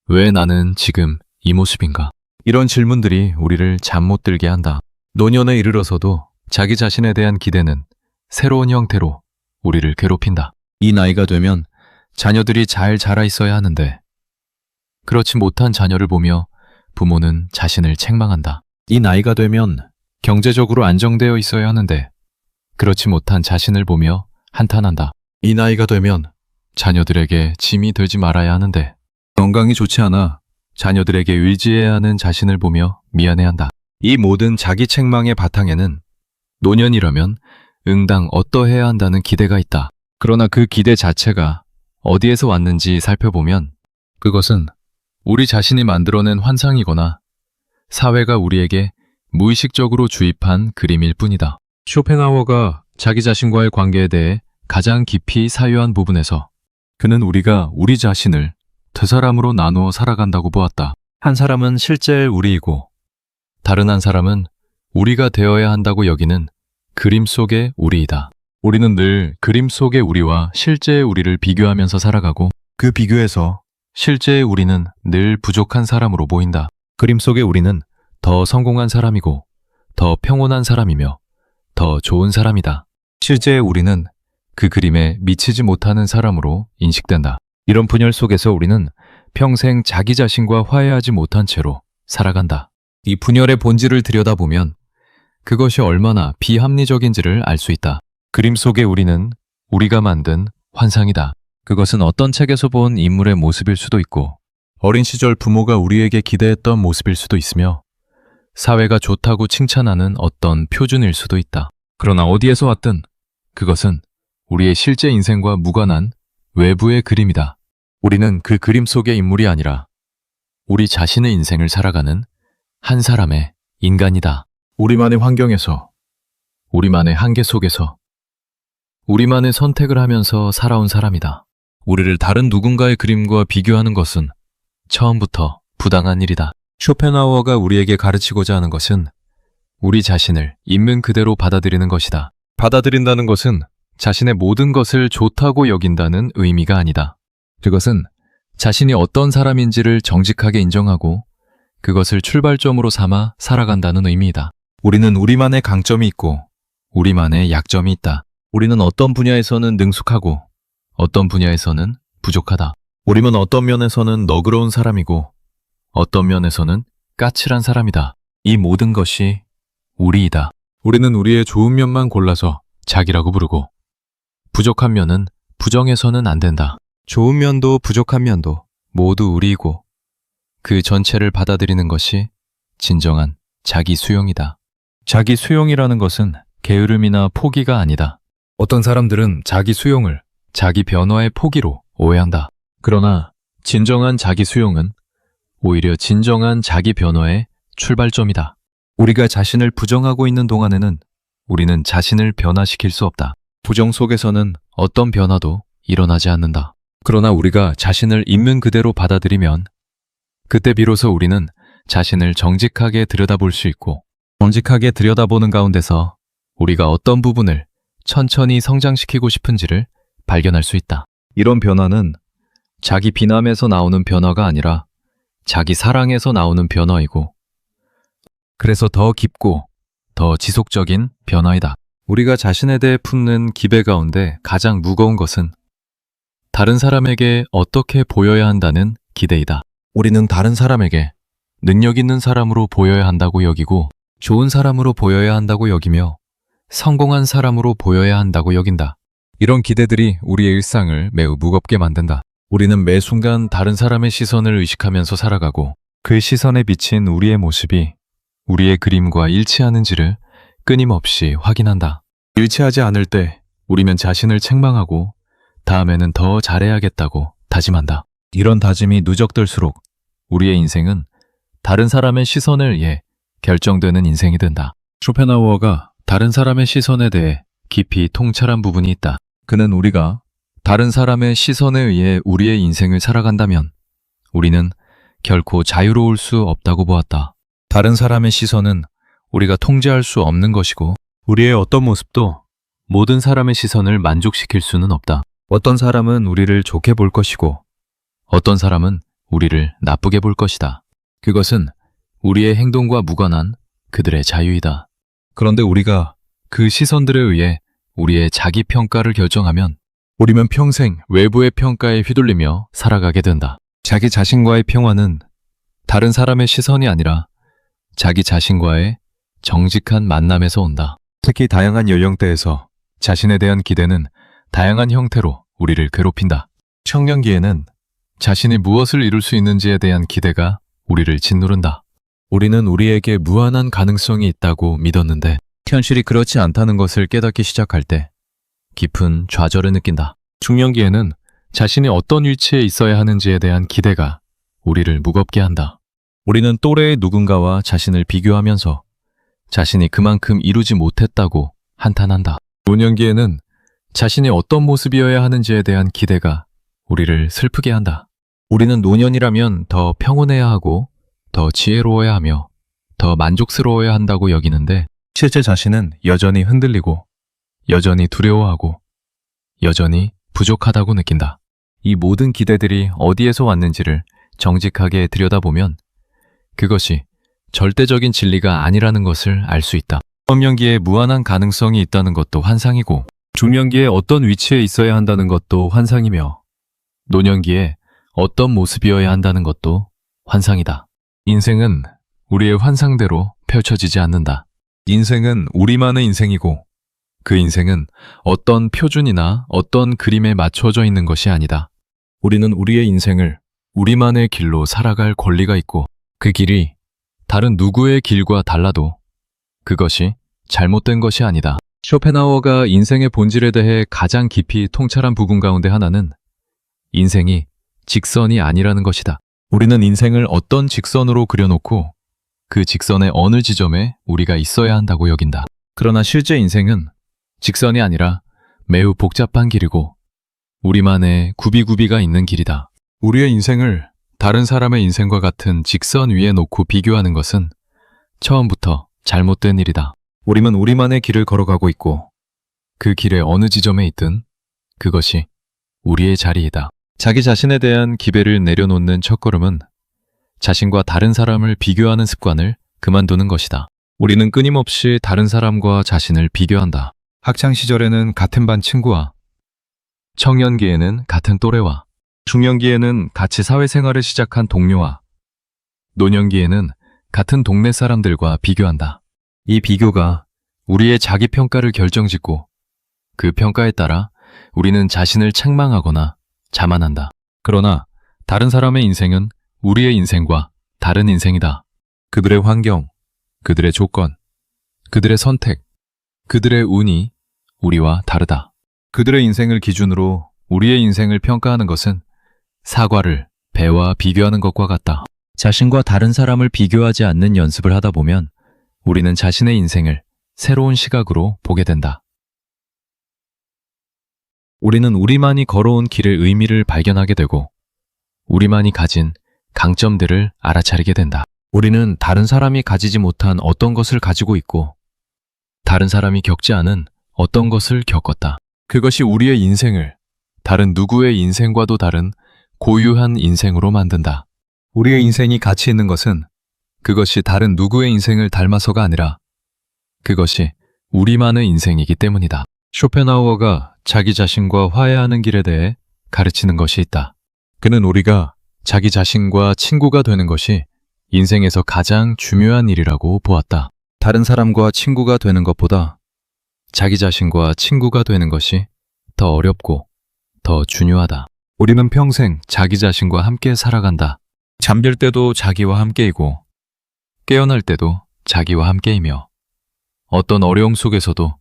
왜 나는 지금 이 모습인가? 이런 질문들이 우리를 잠 못 들게 한다. 노년에 이르러서도 자기 자신에 대한 기대는 새로운 형태로 우리를 괴롭힌다. 이 나이가 되면 자녀들이 잘 자라 있어야 하는데 그렇지 못한 자녀를 보며 부모는 자신을 책망한다. 이 나이가 되면 경제적으로 안정되어 있어야 하는데 그렇지 못한 자신을 보며 한탄한다. 이 나이가 되면 자녀들에게 짐이 되지 말아야 하는데 건강이 좋지 않아 자녀들에게 의지해야 하는 자신을 보며 미안해한다. 이 모든 자기 책망의 바탕에는 노년이라면 응당 어떠해야 한다는 기대가 있다. 그러나 그 기대 자체가 어디에서 왔는지 살펴보면 그것은 우리 자신이 만들어낸 환상이거나 사회가 우리에게 무의식적으로 주입한 그림일 뿐이다. 쇼펜하워가 자기 자신과의 관계에 대해 가장 깊이 사유한 부분에서 그는 우리가 우리 자신을 두 사람으로 나누어 살아간다고 보았다. 한 사람은 실제 우리이고 다른 한 사람은 우리가 되어야 한다고 여기는 그림 속의 우리이다. 우리는 늘 그림 속의 우리와 실제의 우리를 비교하면서 살아가고 그 비교에서 실제의 우리는 늘 부족한 사람으로 보인다. 그림 속의 우리는 더 성공한 사람이고 더 평온한 사람이며 더 좋은 사람이다. 실제의 우리는 그 그림에 미치지 못하는 사람으로 인식된다. 이런 분열 속에서 우리는 평생 자기 자신과 화해하지 못한 채로 살아간다. 이 분열의 본질을 들여다보면 그것이 얼마나 비합리적인지를 알 수 있다. 그림 속의 우리는 우리가 만든 환상이다. 그것은 어떤 책에서 본 인물의 모습일 수도 있고 어린 시절 부모가 우리에게 기대했던 모습일 수도 있으며 사회가 좋다고 칭찬하는 어떤 표준일 수도 있다. 그러나 어디에서 왔든 그것은 우리의 실제 인생과 무관한 외부의 그림이다. 우리는 그 그림 속의 인물이 아니라 우리 자신의 인생을 살아가는 한 사람의 인간이다. 우리만의 환경에서, 우리만의 한계 속에서, 우리만의 선택을 하면서 살아온 사람이다. 우리를 다른 누군가의 그림과 비교하는 것은 처음부터 부당한 일이다. 쇼펜하우어가 우리에게 가르치고자 하는 것은 우리 자신을 있는 그대로 받아들이는 것이다. 받아들인다는 것은 자신의 모든 것을 좋다고 여긴다는 의미가 아니다. 그것은 자신이 어떤 사람인지를 정직하게 인정하고 그것을 출발점으로 삼아 살아간다는 의미이다. 우리는 우리만의 강점이 있고 우리만의 약점이 있다. 우리는 어떤 분야에서는 능숙하고 어떤 분야에서는 부족하다. 우리는 어떤 면에서는 너그러운 사람이고 어떤 면에서는 까칠한 사람이다. 이 모든 것이 우리이다. 우리는 우리의 좋은 면만 골라서 자기라고 부르고 부족한 면은 부정해서는 안 된다. 좋은 면도 부족한 면도 모두 우리이고 그 전체를 받아들이는 것이 진정한 자기 수용이다. 자기 수용이라는 것은 게으름이나 포기가 아니다. 어떤 사람들은 자기 수용을 자기 변화의 포기로 오해한다. 그러나 진정한 자기 수용은 오히려 진정한 자기 변화의 출발점이다. 우리가 자신을 부정하고 있는 동안에는 우리는 자신을 변화시킬 수 없다. 부정 속에서는 어떤 변화도 일어나지 않는다. 그러나 우리가 자신을 있는 그대로 받아들이면 그때 비로소 우리는 자신을 정직하게 들여다볼 수 있고 정직하게 들여다보는 가운데서 우리가 어떤 부분을 천천히 성장시키고 싶은지를 발견할 수 있다. 이런 변화는 자기 비남에서 나오는 변화가 아니라 자기 사랑에서 나오는 변화이고 그래서 더 깊고 더 지속적인 변화이다. 우리가 자신에 대해 품는 기대 가운데 가장 무거운 것은 다른 사람에게 어떻게 보여야 한다는 기대이다. 우리는 다른 사람에게 능력 있는 사람으로 보여야 한다고 여기고 좋은 사람으로 보여야 한다고 여기며 성공한 사람으로 보여야 한다고 여긴다. 이런 기대들이 우리의 일상을 매우 무겁게 만든다. 우리는 매 순간 다른 사람의 시선을 의식하면서 살아가고 그 시선에 비친 우리의 모습이 우리의 그림과 일치하는지를 끊임없이 확인한다. 일치하지 않을 때 우리는 자신을 책망하고 다음에는 더 잘해야겠다고 다짐한다. 이런 다짐이 누적될수록 우리의 인생은 다른 사람의 시선에 의해 결정되는 인생이 된다. 쇼펜하우어가 다른 사람의 시선에 대해 깊이 통찰한 부분이 있다. 그는 우리가 다른 사람의 시선에 의해 우리의 인생을 살아간다면 우리는 결코 자유로울 수 없다고 보았다. 다른 사람의 시선은 우리가 통제할 수 없는 것이고 우리의 어떤 모습도 모든 사람의 시선을 만족시킬 수는 없다. 어떤 사람은 우리를 좋게 볼 것이고 어떤 사람은 우리를 나쁘게 볼 것이다. 그것은 우리의 행동과 무관한 그들의 자유이다. 그런데 우리가 그 시선들에 의해 우리의 자기 평가를 결정하면 우리는 평생 외부의 평가에 휘둘리며 살아가게 된다. 자기 자신과의 평화는 다른 사람의 시선이 아니라 자기 자신과의 정직한 만남에서 온다. 특히 다양한 연령대에서 자신에 대한 기대는 다양한 형태로 우리를 괴롭힌다. 청년기에는 자신이 무엇을 이룰 수 있는지에 대한 기대가 우리를 짓누른다. 우리는 우리에게 무한한 가능성이 있다고 믿었는데 현실이 그렇지 않다는 것을 깨닫기 시작할 때 깊은 좌절을 느낀다. 중년기에는 자신이 어떤 위치에 있어야 하는지에 대한 기대가 우리를 무겁게 한다. 우리는 또래의 누군가와 자신을 비교하면서 자신이 그만큼 이루지 못했다고 한탄한다. 노년기에는 자신이 어떤 모습이어야 하는지에 대한 기대가 우리를 슬프게 한다. 우리는 노년이라면 더 평온해야 하고 더 지혜로워야 하며 더 만족스러워야 한다고 여기는데 실제 자신은 여전히 흔들리고 여전히 두려워하고 여전히 부족하다고 느낀다. 이 모든 기대들이 어디에서 왔는지를 정직하게 들여다보면 그것이 절대적인 진리가 아니라는 것을 알 수 있다. 청년기에 무한한 가능성이 있다는 것도 환상이고 중년기에 어떤 위치에 있어야 한다는 것도 환상이며 노년기에 어떤 모습이어야 한다는 것도 환상이다. 인생은 우리의 환상대로 펼쳐지지 않는다. 인생은 우리만의 인생이고 그 인생은 어떤 표준이나 어떤 그림에 맞춰져 있는 것이 아니다. 우리는 우리의 인생을 우리만의 길로 살아갈 권리가 있고 그 길이 다른 누구의 길과 달라도 그것이 잘못된 것이 아니다. 쇼펜하우어가 인생의 본질에 대해 가장 깊이 통찰한 부분 가운데 하나는 인생이 직선이 아니라는 것이다. 우리는 인생을 어떤 직선으로 그려놓고 그 직선의 어느 지점에 우리가 있어야 한다고 여긴다. 그러나 실제 인생은 직선이 아니라 매우 복잡한 길이고 우리만의 구비구비가 있는 길이다. 우리의 인생을 다른 사람의 인생과 같은 직선 위에 놓고 비교하는 것은 처음부터 잘못된 일이다. 우리는 우리만의 길을 걸어가고 있고 그 길의 어느 지점에 있든 그것이 우리의 자리이다. 자기 자신에 대한 기배를 내려놓는 첫걸음은 자신과 다른 사람을 비교하는 습관을 그만두는 것이다. 우리는 끊임없이 다른 사람과 자신을 비교한다. 학창시절에는 같은 반 친구와 청년기에는 같은 또래와 중년기에는 같이 사회생활을 시작한 동료와 노년기에는 같은 동네 사람들과 비교한다. 이 비교가 우리의 자기평가를 결정짓고 그 평가에 따라 우리는 자신을 책망하거나 자만한다. 그러나 다른 사람의 인생은 우리의 인생과 다른 인생이다. 그들의 환경, 그들의 조건, 그들의 선택, 그들의 운이 우리와 다르다. 그들의 인생을 기준으로 우리의 인생을 평가하는 것은 사과를 배와 비교하는 것과 같다. 자신과 다른 사람을 비교하지 않는 연습을 하다 보면 우리는 자신의 인생을 새로운 시각으로 보게 된다. 우리는 우리만이 걸어온 길의 의미를 발견하게 되고 우리만이 가진 강점들을 알아차리게 된다. 우리는 다른 사람이 가지지 못한 어떤 것을 가지고 있고 다른 사람이 겪지 않은 어떤 것을 겪었다. 그것이 우리의 인생을 다른 누구의 인생과도 다른 고유한 인생으로 만든다. 우리의 인생이 가치 있는 것은 그것이 다른 누구의 인생을 닮아서가 아니라 그것이 우리만의 인생이기 때문이다. 쇼펜하우어가 자기 자신과 화해하는 길에 대해 가르치는 것이 있다. 그는 우리가 자기 자신과 친구가 되는 것이 인생에서 가장 중요한 일이라고 보았다. 다른 사람과 친구가 되는 것보다 자기 자신과 친구가 되는 것이 더 어렵고 더 중요하다. 우리는 평생 자기 자신과 함께 살아간다. 잠들 때도 자기와 함께이고 깨어날 때도 자기와 함께이며 어떤 어려움 속에서도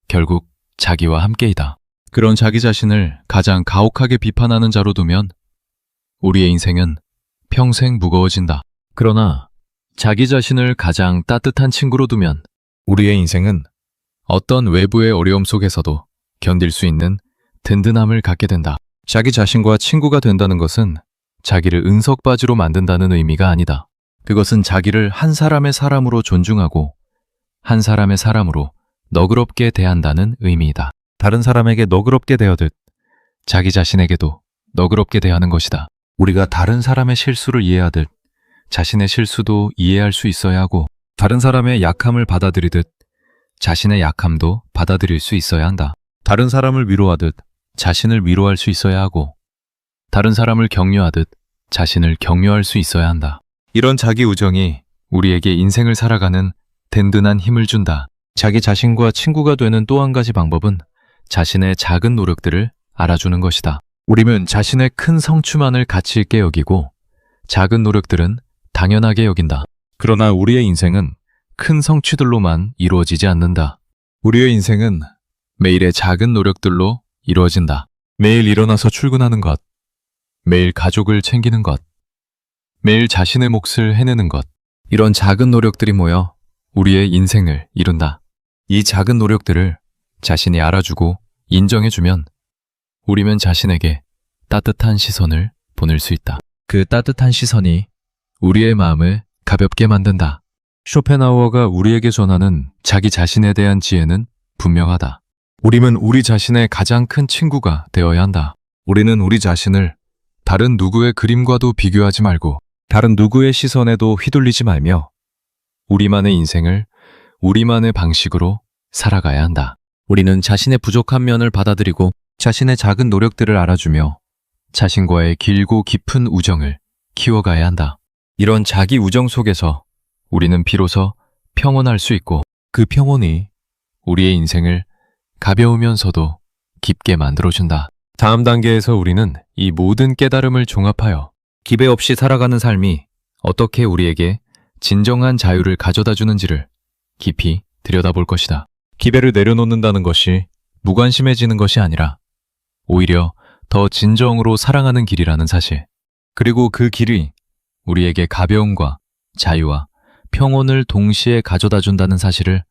결국 자기와 함께이다. 그런 자기 자신을 가장 가혹하게 비판하는 자로 두면 우리의 인생은 평생 무거워진다. 그러나 자기 자신을 가장 따뜻한 친구로 두면 우리의 인생은 어떤 외부의 어려움 속에서도 견딜 수 있는 든든함을 갖게 된다. 자기 자신과 친구가 된다는 것은 자기를 응석바지로 만든다는 의미가 아니다. 그것은 자기를 한 사람의 사람으로 존중하고 한 사람의 사람으로 너그럽게 대한다는 의미이다. 다른 사람에게 너그럽게 대하듯 자기 자신에게도 너그럽게 대하는 것이다. 우리가 다른 사람의 실수를 이해하듯 자신의 실수도 이해할 수 있어야 하고, 다른 사람의 약함을 받아들이듯 자신의 약함도 받아들일 수 있어야 한다. 다른 사람을 위로하듯 자신을 위로할 수 있어야 하고, 다른 사람을 격려하듯 자신을 격려할 수 있어야 한다. 이런 자기 우정이 우리에게 인생을 살아가는 든든한 힘을 준다. 자기 자신과 친구가 되는 또 한 가지 방법은 자신의 작은 노력들을 알아주는 것이다. 우리는 자신의 큰 성취만을 가치 있게 여기고 작은 노력들은 당연하게 여긴다. 그러나 우리의 인생은 큰 성취들로만 이루어지지 않는다. 우리의 인생은 매일의 작은 노력들로 이루어진다. 매일 일어나서 출근하는 것, 매일 가족을 챙기는 것, 매일 자신의 몫을 해내는 것, 이런 작은 노력들이 모여 우리의 인생을 이룬다. 이 작은 노력들을 자신이 알아주고 인정해주면 우리는 자신에게 따뜻한 시선을 보낼 수 있다. 그 따뜻한 시선이 우리의 마음을 가볍게 만든다. 쇼펜하우어가 우리에게 전하는 자기 자신에 대한 지혜는 분명하다. 우리는 우리 자신의 가장 큰 친구가 되어야 한다. 우리는 우리 자신을 다른 누구의 그림과도 비교하지 말고 다른 누구의 시선에도 휘둘리지 말며 우리만의 인생을 우리만의 방식으로 살아가야 한다. 우리는 자신의 부족한 면을 받아들이고 자신의 작은 노력들을 알아주며 자신과의 길고 깊은 우정을 키워가야 한다. 이런 자기 우정 속에서 우리는 비로소 평온할 수 있고, 그 평온이 우리의 인생을 가벼우면서도 깊게 만들어준다. 다음 단계에서 우리는 이 모든 깨달음을 종합하여 기배 없이 살아가는 삶이 어떻게 우리에게 진정한 자유를 가져다 주는지를 깊이 들여다볼 것이다. 기배를 내려놓는다는 것이 무관심해지는 것이 아니라 오히려 더 진정으로 사랑하는 길이라는 사실, 그리고 그 길이 우리에게 가벼움과 자유와 평온을 동시에 가져다 준다는 사실을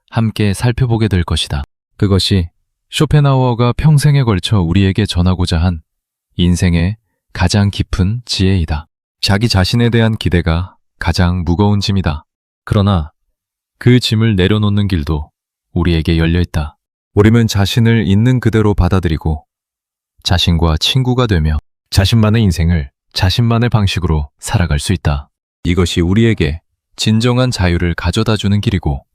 함께 살펴보게 될 것이다. 그것이 쇼펜하우어가 평생에 걸쳐 우리에게 전하고자 한 인생의 가장 깊은 지혜이다. 자기 자신에 대한 기대가 가장 무거운 짐이다. 그러나 그 짐을 내려놓는 길도 우리에게 열려있다. 우리는 자신을 있는 그대로 받아들이고 자신과 친구가 되며 자신만의 인생을 자신만의 방식으로 살아갈 수 있다. 이것이 우리에게 진정한 자유를 가져다주는 길이고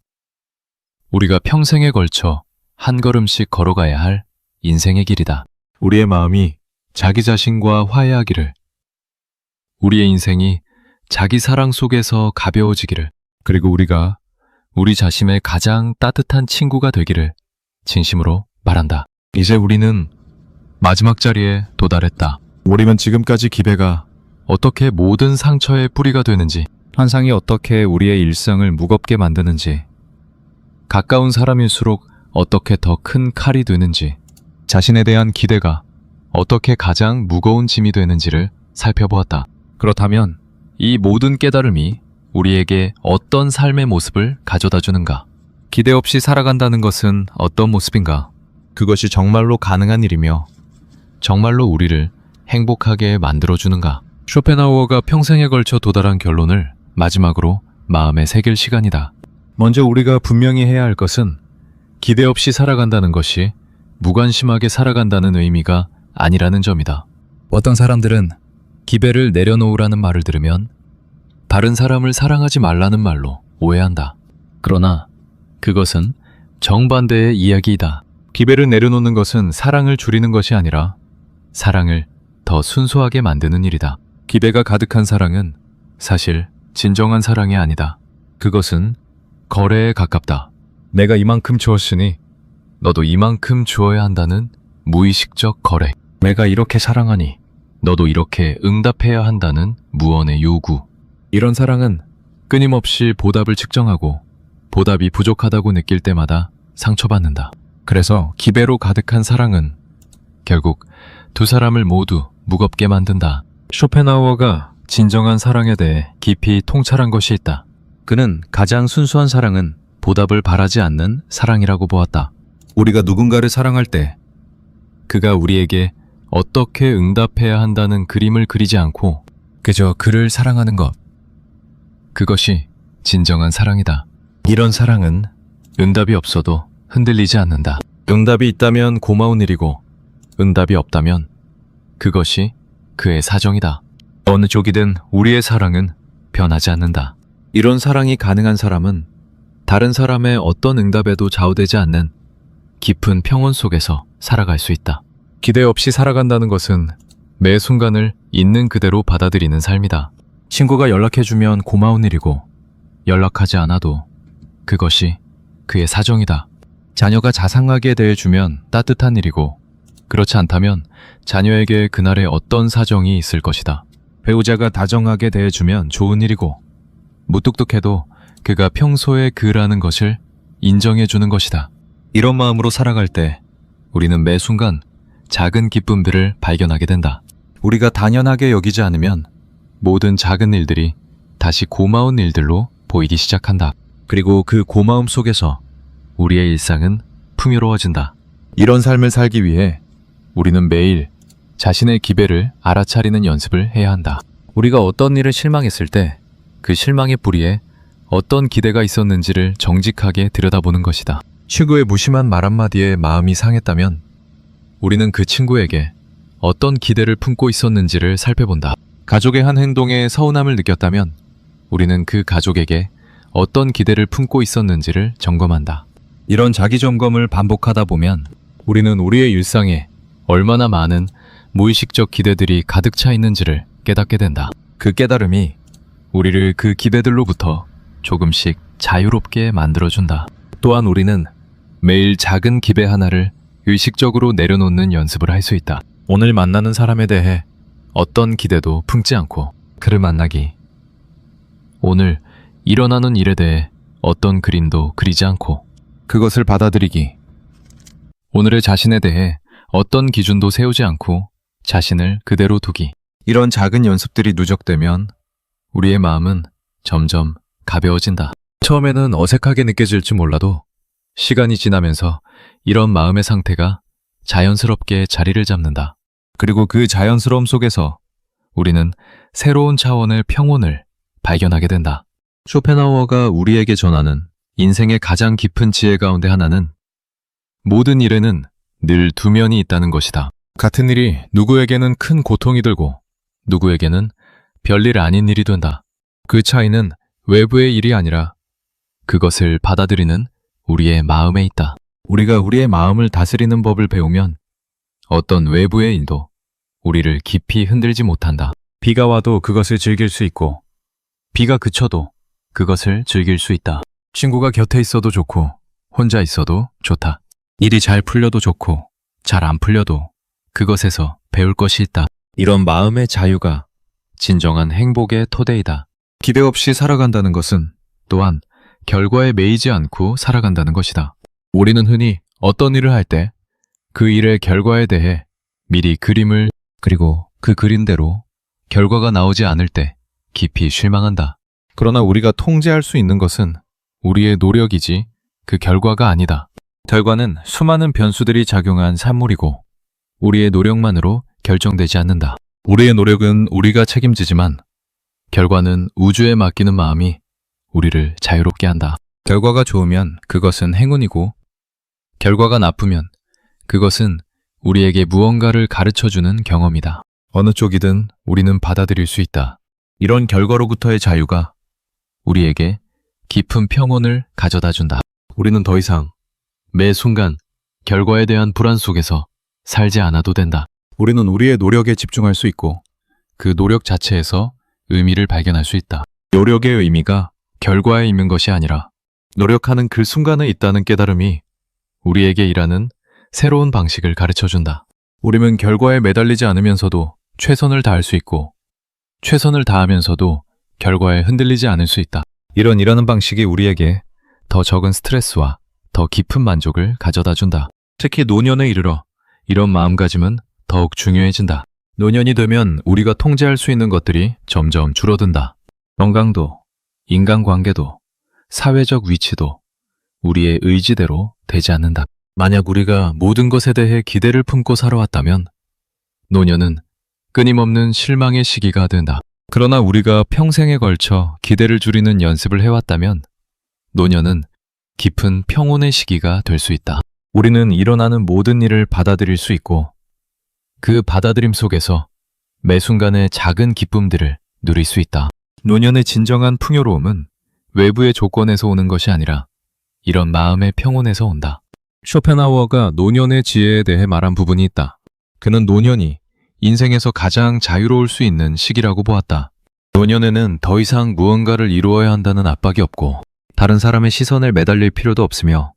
우리가 평생에 걸쳐 한 걸음씩 걸어가야 할 인생의 길이다. 우리의 마음이 자기 자신과 화해하기를, 우리의 인생이 자기 사랑 속에서 가벼워지기를, 그리고 우리가 우리 자신의 가장 따뜻한 친구가 되기를 진심으로 바란다. 이제 우리는 마지막 자리에 도달했다. 우리는 지금까지 기배가 어떻게 모든 상처의 뿌리가 되는지, 환상이 어떻게 우리의 일상을 무겁게 만드는지, 가까운 사람일수록 어떻게 더 큰 칼이 되는지, 자신에 대한 기대가 어떻게 가장 무거운 짐이 되는지를 살펴보았다. 그렇다면 이 모든 깨달음이 우리에게 어떤 삶의 모습을 가져다 주는가? 기대 없이 살아간다는 것은 어떤 모습인가? 그것이 정말로 가능한 일이며 정말로 우리를 행복하게 만들어주는가? 쇼펜하우어가 평생에 걸쳐 도달한 결론을 마지막으로 마음에 새길 시간이다. 먼저 우리가 분명히 해야 할 것은 기대 없이 살아간다는 것이 무관심하게 살아간다는 의미가 아니라는 점이다. 어떤 사람들은 기배를 내려놓으라는 말을 들으면 다른 사람을 사랑하지 말라는 말로 오해한다. 그러나 그것은 정반대의 이야기이다. 기배를 내려놓는 것은 사랑을 줄이는 것이 아니라 사랑을 더 순수하게 만드는 일이다. 기배가 가득한 사랑은 사실 진정한 사랑이 아니다. 그것은 거래에 가깝다. 내가 이만큼 주었으니 너도 이만큼 주어야 한다는 무의식적 거래. 내가 이렇게 사랑하니 너도 이렇게 응답해야 한다는 무언의 요구. 이런 사랑은 끊임없이 보답을 측정하고 보답이 부족하다고 느낄 때마다 상처받는다. 그래서 기배로 가득한 사랑은 결국 두 사람을 모두 무겁게 만든다. 쇼펜하우어가 진정한 사랑에 대해 깊이 통찰한 것이 있다. 그는 가장 순수한 사랑은 보답을 바라지 않는 사랑이라고 보았다. 우리가 누군가를 사랑할 때 그가 우리에게 어떻게 응답해야 한다는 그림을 그리지 않고 그저 그를 사랑하는 것, 그것이 진정한 사랑이다. 이런 사랑은 응답이 없어도 흔들리지 않는다. 응답이 있다면 고마운 일이고 응답이 없다면 그것이 그의 사정이다. 어느 쪽이든 우리의 사랑은 변하지 않는다. 이런 사랑이 가능한 사람은 다른 사람의 어떤 응답에도 좌우되지 않는 깊은 평온 속에서 살아갈 수 있다. 기대 없이 살아간다는 것은 매 순간을 있는 그대로 받아들이는 삶이다. 친구가 연락해주면 고마운 일이고 연락하지 않아도 그것이 그의 사정이다. 자녀가 자상하게 대해주면 따뜻한 일이고 그렇지 않다면 자녀에게 그날의 어떤 사정이 있을 것이다. 배우자가 다정하게 대해주면 좋은 일이고 무뚝뚝해도 그가 평소에 그라는 것을 인정해주는 것이다. 이런 마음으로 살아갈 때 우리는 매 순간 작은 기쁨들을 발견하게 된다. 우리가 당연하게 여기지 않으면 모든 작은 일들이 다시 고마운 일들로 보이기 시작한다. 그리고 그 고마움 속에서 우리의 일상은 풍요로워진다. 이런 삶을 살기 위해 우리는 매일 자신의 기배를 알아차리는 연습을 해야 한다. 우리가 어떤 일을 실망했을 때 그 실망의 뿌리에 어떤 기대가 있었는지를 정직하게 들여다보는 것이다. 친구의 무심한 말 한마디에 마음이 상했다면 우리는 그 친구에게 어떤 기대를 품고 있었는지를 살펴본다. 가족의 한 행동에 서운함을 느꼈다면 우리는 그 가족에게 어떤 기대를 품고 있었는지를 점검한다. 이런 자기 점검을 반복하다 보면 우리는 우리의 일상에 얼마나 많은 무의식적 기대들이 가득 차 있는지를 깨닫게 된다. 그 깨달음이 우리를 그 기대들로부터 조금씩 자유롭게 만들어준다. 또한 우리는 매일 작은 기대 하나를 의식적으로 내려놓는 연습을 할 수 있다. 오늘 만나는 사람에 대해 어떤 기대도 품지 않고 그를 만나기. 오늘 일어나는 일에 대해 어떤 그림도 그리지 않고 그것을 받아들이기. 오늘의 자신에 대해 어떤 기준도 세우지 않고 자신을 그대로 두기. 이런 작은 연습들이 누적되면 우리의 마음은 점점 가벼워진다. 처음에는 어색하게 느껴질지 몰라도 시간이 지나면서 이런 마음의 상태가 자연스럽게 자리를 잡는다. 그리고 그 자연스러움 속에서 우리는 새로운 차원의 평온을 발견하게 된다. 쇼펜하우어가 우리에게 전하는 인생의 가장 깊은 지혜 가운데 하나는 모든 일에는 늘 두 면이 있다는 것이다. 같은 일이 누구에게는 큰 고통이 들고 누구에게는 별일 아닌 일이 된다. 그 차이는 외부의 일이 아니라 그것을 받아들이는 우리의 마음에 있다. 우리가 우리의 마음을 다스리는 법을 배우면 어떤 외부의 일도 우리를 깊이 흔들지 못한다. 비가 와도 그것을 즐길 수 있고 비가 그쳐도 그것을 즐길 수 있다. 친구가 곁에 있어도 좋고 혼자 있어도 좋다. 일이 잘 풀려도 좋고 잘 안 풀려도 그것에서 배울 것이 있다. 이런 마음의 자유가 진정한 행복의 토대이다. 기대 없이 살아간다는 것은 또한 결과에 매이지 않고 살아간다는 것이다. 우리는 흔히 어떤 일을 할 때 그 일의 결과에 대해 미리 그림을 그리고 그 그림대로 결과가 나오지 않을 때 깊이 실망한다. 그러나 우리가 통제할 수 있는 것은 우리의 노력이지 그 결과가 아니다. 결과는 수많은 변수들이 작용한 산물이고 우리의 노력만으로 결정되지 않는다. 우리의 노력은 우리가 책임지지만 결과는 우주에 맡기는 마음이 우리를 자유롭게 한다. 결과가 좋으면 그것은 행운이고 결과가 나쁘면 그것은 우리에게 무언가를 가르쳐주는 경험이다. 어느 쪽이든 우리는 받아들일 수 있다. 이런 결과로부터의 자유가 우리에게 깊은 평온을 가져다 준다. 우리는 더 이상 매 순간 결과에 대한 불안 속에서 살지 않아도 된다. 우리는 우리의 노력에 집중할 수 있고 그 노력 자체에서 의미를 발견할 수 있다. 노력의 의미가 결과에 있는 것이 아니라 노력하는 그 순간에 있다는 깨달음이 우리에게 일하는 새로운 방식을 가르쳐준다. 우리는 결과에 매달리지 않으면서도 최선을 다할 수 있고 최선을 다하면서도 결과에 흔들리지 않을 수 있다. 이런 일하는 방식이 우리에게 더 적은 스트레스와 더 깊은 만족을 가져다 준다. 특히 노년에 이르러 이런 마음가짐은 더욱 중요해진다. 노년이 되면 우리가 통제할 수 있는 것들이 점점 줄어든다. 건강도, 인간관계도, 사회적 위치도 우리의 의지대로 되지 않는다. 만약 우리가 모든 것에 대해 기대를 품고 살아왔다면 노년은 끊임없는 실망의 시기가 된다. 그러나 우리가 평생에 걸쳐 기대를 줄이는 연습을 해왔다면 노년은 깊은 평온의 시기가 될 수 있다. 우리는 일어나는 모든 일을 받아들일 수 있고 그 받아들임 속에서 매 순간의 작은 기쁨들을 누릴 수 있다. 노년의 진정한 풍요로움은 외부의 조건에서 오는 것이 아니라 이런 마음의 평온에서 온다. 쇼펜하우어가 노년의 지혜에 대해 말한 부분이 있다. 그는 노년이 인생에서 가장 자유로울 수 있는 시기라고 보았다. 노년에는 더 이상 무언가를 이루어야 한다는 압박이 없고 다른 사람의 시선에 매달릴 필요도 없으며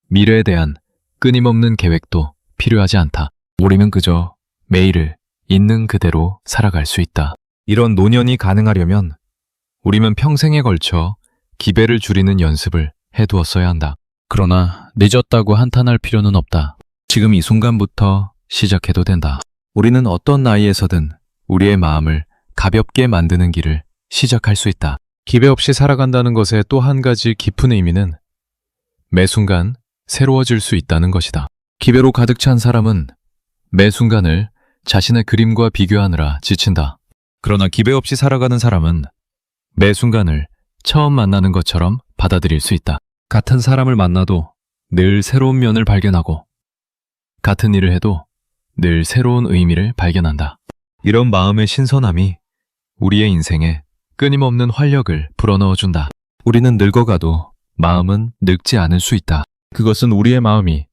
미래에 대한 끊임없는 계획도 필요하지 않다. 우리는 그저 매일을 있는 그대로 살아갈 수 있다. 이런 노년이 가능하려면 우리는 평생에 걸쳐 기배를 줄이는 연습을 해두었어야 한다. 그러나 늦었다고 한탄할 필요는 없다. 지금 이 순간부터 시작해도 된다. 우리는 어떤 나이에서든 우리의 마음을 가볍게 만드는 길을 시작할 수 있다. 기배 없이 살아간다는 것의 또 한 가지 깊은 의미는 매 순간 새로워질 수 있다는 것이다. 기배로 가득 찬 사람은 매 순간을 자신의 그림과 비교하느라 지친다. 그러나 기배 없이 살아가는 사람은 매 순간을 처음 만나는 것처럼 받아들일 수 있다. 같은 사람을 만나도 늘 새로운 면을 발견하고 같은 일을 해도 늘 새로운 의미를 발견한다. 이런 마음의 신선함이 우리의 인생에 끊임없는 활력을 불어넣어준다. 우리는 늙어가도 마음은 늙지 않을 수 있다. 그것은 우리의 마음이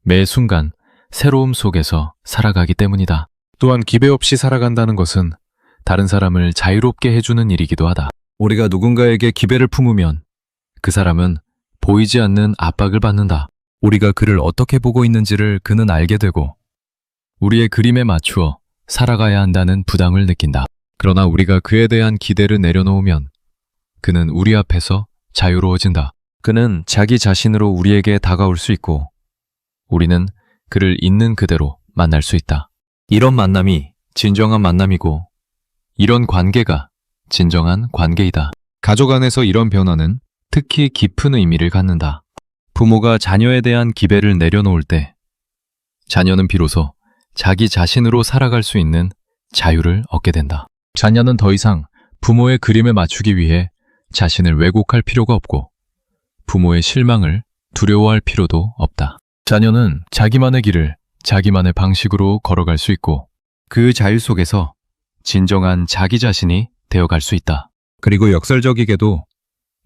매 순간 새로움 속에서 살아가기 때문이다. 또한 기배 없이 살아간다는 것은 다른 사람을 자유롭게 해주는 일이기도 하다. 우리가 누군가에게 기배를 품으면 그 사람은 보이지 않는 압박을 받는다. 우리가 그를 어떻게 보고 있는지를 그는 알게 되고 우리의 그림에 맞추어 살아가야 한다는 부담을 느낀다. 그러나 우리가 그에 대한 기대를 내려놓으면 그는 우리 앞에서 자유로워진다. 그는 자기 자신으로 우리에게 다가올 수 있고 우리는 그를 있는 그대로 만날 수 있다. 이런 만남이 진정한 만남이고 이런 관계가 진정한 관계이다. 가족 안에서 이런 변화는 특히 깊은 의미를 갖는다. 부모가 자녀에 대한 기배를 내려놓을 때 자녀는 비로소 자기 자신으로 살아갈 수 있는 자유를 얻게 된다. 자녀는 더 이상 부모의 그림에 맞추기 위해 자신을 왜곡할 필요가 없고 부모의 실망을 두려워할 필요도 없다. 자녀는 자기만의 길을 자기만의 방식으로 걸어갈 수 있고 그 자유 속에서 진정한 자기 자신이 되어갈 수 있다. 그리고 역설적이게도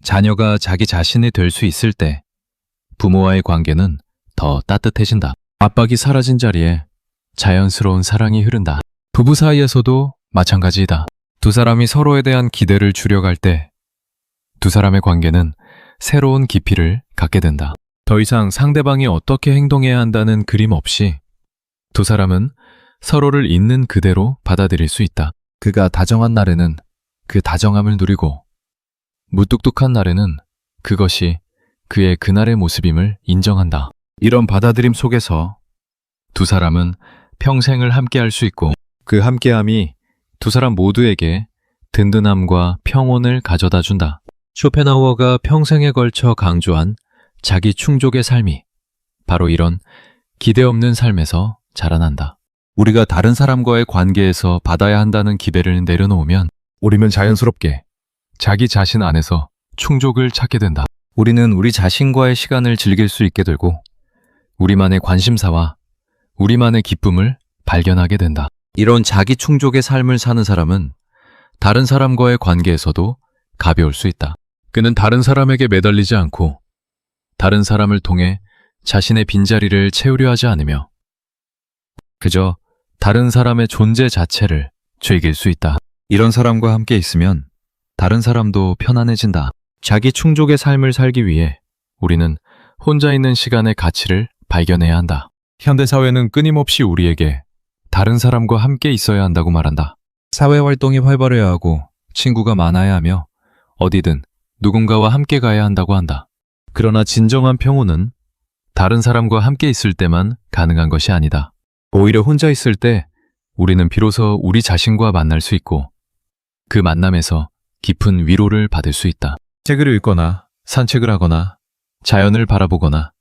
자녀가 자기 자신이 될 수 있을 때 부모와의 관계는 더 따뜻해진다. 압박이 사라진 자리에 자연스러운 사랑이 흐른다. 부부 사이에서도 마찬가지이다. 두 사람이 서로에 대한 기대를 줄여갈 때 두 사람의 관계는 새로운 깊이를 갖게 된다. 더 이상 상대방이 어떻게 행동해야 한다는 그림 없이 두 사람은 서로를 있는 그대로 받아들일 수 있다. 그가 다정한 날에는 그 다정함을 누리고 무뚝뚝한 날에는 그것이 그의 그날의 모습임을 인정한다. 이런 받아들임 속에서 두 사람은 평생을 함께할 수 있고 그 함께함이 두 사람 모두에게 든든함과 평온을 가져다 준다. 쇼펜하우어가 평생에 걸쳐 강조한 자기 충족의 삶이 바로 이런 기대 없는 삶에서 자라난다. 우리가 다른 사람과의 관계에서 받아야 한다는 기대를 내려놓으면 우리는 자연스럽게 자기 자신 안에서 충족을 찾게 된다. 우리는 우리 자신과의 시간을 즐길 수 있게 되고 우리만의 관심사와 우리만의 기쁨을 발견하게 된다. 이런 자기 충족의 삶을 사는 사람은 다른 사람과의 관계에서도 가벼울 수 있다. 그는 다른 사람에게 매달리지 않고 다른 사람을 통해 자신의 빈자리를 채우려 하지 않으며 그저 다른 사람의 존재 자체를 즐길 수 있다. 이런 사람과 함께 있으면 다른 사람도 편안해진다. 자기 충족의 삶을 살기 위해 우리는 혼자 있는 시간의 가치를 발견해야 한다. 현대사회는 끊임없이 우리에게 다른 사람과 함께 있어야 한다고 말한다. 사회활동이 활발해야 하고 친구가 많아야 하며 어디든 누군가와 함께 가야 한다고 한다. 그러나 진정한 평온은 다른 사람과 함께 있을 때만 가능한 것이 아니다. 오히려 혼자 있을 때 우리는 비로소 우리 자신과 만날 수 있고 그 만남에서 깊은 위로를 받을 수 있다. 책을 읽거나 산책을 하거나 자연을 바라보거나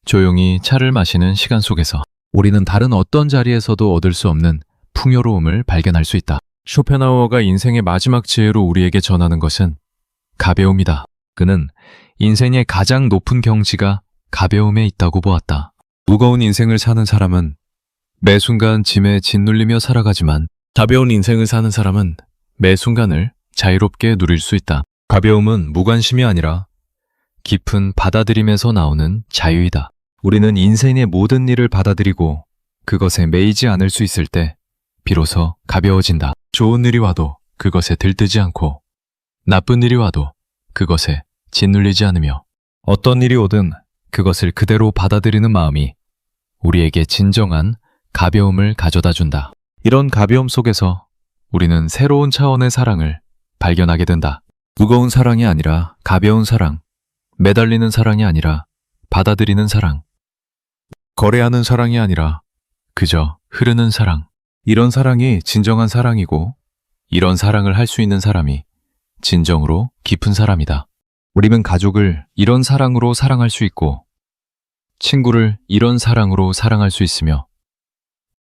조용히 차를 마시는 시간 속에서 우리는 다른 어떤 자리에서도 얻을 수 없는 풍요로움을 발견할 수 있다. 쇼펜하우어가 인생의 마지막 지혜로 우리에게 전하는 것은 가벼움이다. 그는 인생의 가장 높은 경지가 가벼움에 있다고 보았다. 무거운 인생을 사는 사람은 매 순간 짐에 짓눌리며 살아가지만 가벼운 인생을 사는 사람은 매 순간을 자유롭게 누릴 수 있다. 가벼움은 무관심이 아니라 깊은 받아들임에서 나오는 자유이다. 우리는 인생의 모든 일을 받아들이고 그것에 매이지 않을 수 있을 때 비로소 가벼워진다. 좋은 일이 와도 그것에 들뜨지 않고 나쁜 일이 와도 그것에 짓눌리지 않으며 어떤 일이 오든 그것을 그대로 받아들이는 마음이 우리에게 진정한 가벼움을 가져다 준다. 이런 가벼움 속에서 우리는 새로운 차원의 사랑을 발견하게 된다. 무거운 사랑이 아니라 가벼운 사랑, 매달리는 사랑이 아니라 받아들이는 사랑, 거래하는 사랑이 아니라 그저 흐르는 사랑. 이런 사랑이 진정한 사랑이고 이런 사랑을 할 수 있는 사람이 진정으로 깊은 사람이다. 우리는 가족을 이런 사랑으로 사랑할 수 있고 친구를 이런 사랑으로 사랑할 수 있으며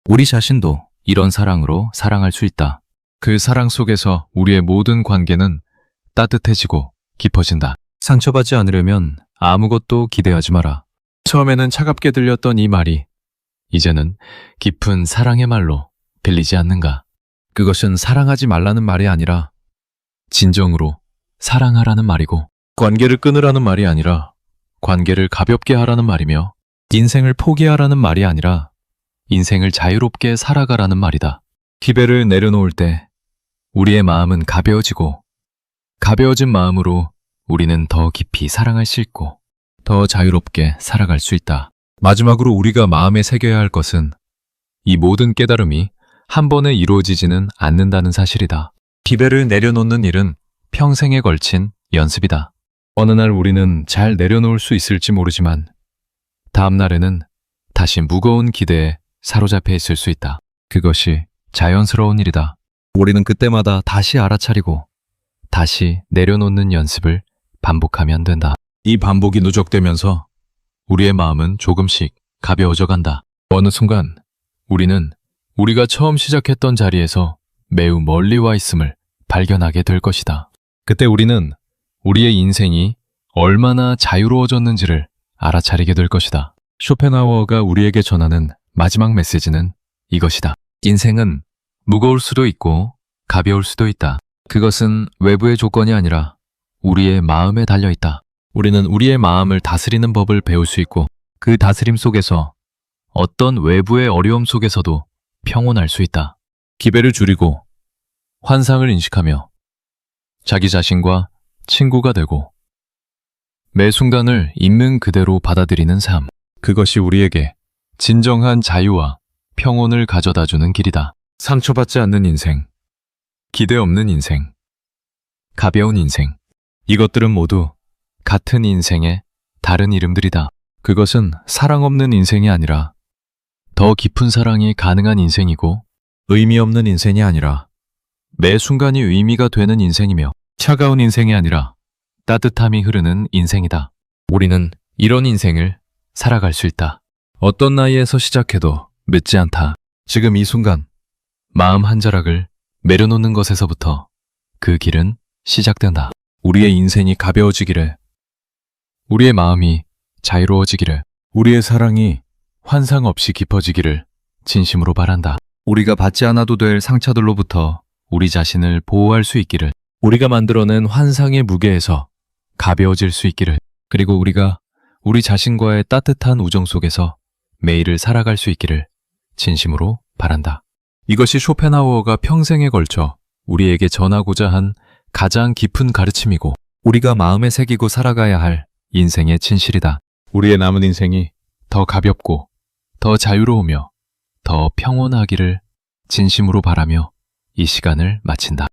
우리 자신도 이런 사랑으로 사랑할 수 있다. 그 사랑 속에서 우리의 모든 관계는 따뜻해지고 깊어진다. 상처받지 않으려면 아무것도 기대하지 마라. 처음에는 차갑게 들렸던 이 말이 이제는 깊은 사랑의 말로 들리지 않는가? 그것은 사랑하지 말라는 말이 아니라 진정으로 사랑하라는 말이고 관계를 끊으라는 말이 아니라 관계를 가볍게 하라는 말이며 인생을 포기하라는 말이 아니라 인생을 자유롭게 살아가라는 말이다. 기배를 내려놓을 때 우리의 마음은 가벼워지고 가벼워진 마음으로 우리는 더 깊이 사랑할 수 있고 더 자유롭게 살아갈 수 있다. 마지막으로 우리가 마음에 새겨야 할 것은 이 모든 깨달음이 한 번에 이루어지지는 않는다는 사실이다. 기배를 내려놓는 일은 평생에 걸친 연습이다. 어느 날 우리는 잘 내려놓을 수 있을지 모르지만 다음 날에는 다시 무거운 기대에 사로잡혀 있을 수 있다. 그것이 자연스러운 일이다. 우리는 그때마다 다시 알아차리고 다시 내려놓는 연습을 반복하면 된다. 이 반복이 누적되면서 우리의 마음은 조금씩 가벼워져 간다. 어느 순간 우리는 우리가 처음 시작했던 자리에서 매우 멀리 와 있음을 발견하게 될 것이다. 그때 우리는 우리의 인생이 얼마나 자유로워졌는지를 알아차리게 될 것이다. 쇼펜하우어가 우리에게 전하는 마지막 메시지는 이것이다. 인생은 무거울 수도 있고 가벼울 수도 있다. 그것은 외부의 조건이 아니라 우리의 마음에 달려 있다. 우리는 우리의 마음을 다스리는 법을 배울 수 있고 그 다스림 속에서 어떤 외부의 어려움 속에서도 평온할 수 있다. 기배를 줄이고 환상을 인식하며 자기 자신과 친구가 되고 매 순간을 있는 그대로 받아들이는 삶. 그것이 우리에게 진정한 자유와 평온을 가져다주는 길이다. 상처받지 않는 인생, 기대 없는 인생, 가벼운 인생. 이것들은 모두 같은 인생의 다른 이름들이다. 그것은 사랑 없는 인생이 아니라 더 깊은 사랑이 가능한 인생이고 의미 없는 인생이 아니라 매 순간이 의미가 되는 인생이며 차가운 인생이 아니라 따뜻함이 흐르는 인생이다. 우리는 이런 인생을 살아갈 수 있다. 어떤 나이에서 시작해도 늦지 않다. 지금 이 순간 마음 한 자락을 내려놓는 것에서부터 그 길은 시작된다. 우리의 인생이 가벼워지기를, 우리의 마음이 자유로워지기를, 우리의 사랑이 환상 없이 깊어지기를 진심으로 바란다. 우리가 받지 않아도 될 상처들로부터 우리 자신을 보호할 수 있기를, 우리가 만들어낸 환상의 무게에서 가벼워질 수 있기를, 그리고 우리가 우리 자신과의 따뜻한 우정 속에서 매일을 살아갈 수 있기를 진심으로 바란다. 이것이 쇼펜하우어가 평생에 걸쳐 우리에게 전하고자 한 가장 깊은 가르침이고 우리가 마음에 새기고 살아가야 할 인생의 진실이다. 우리의 남은 인생이 더 가볍고 더 자유로우며 더 평온하기를 진심으로 바라며 이 시간을 마친다.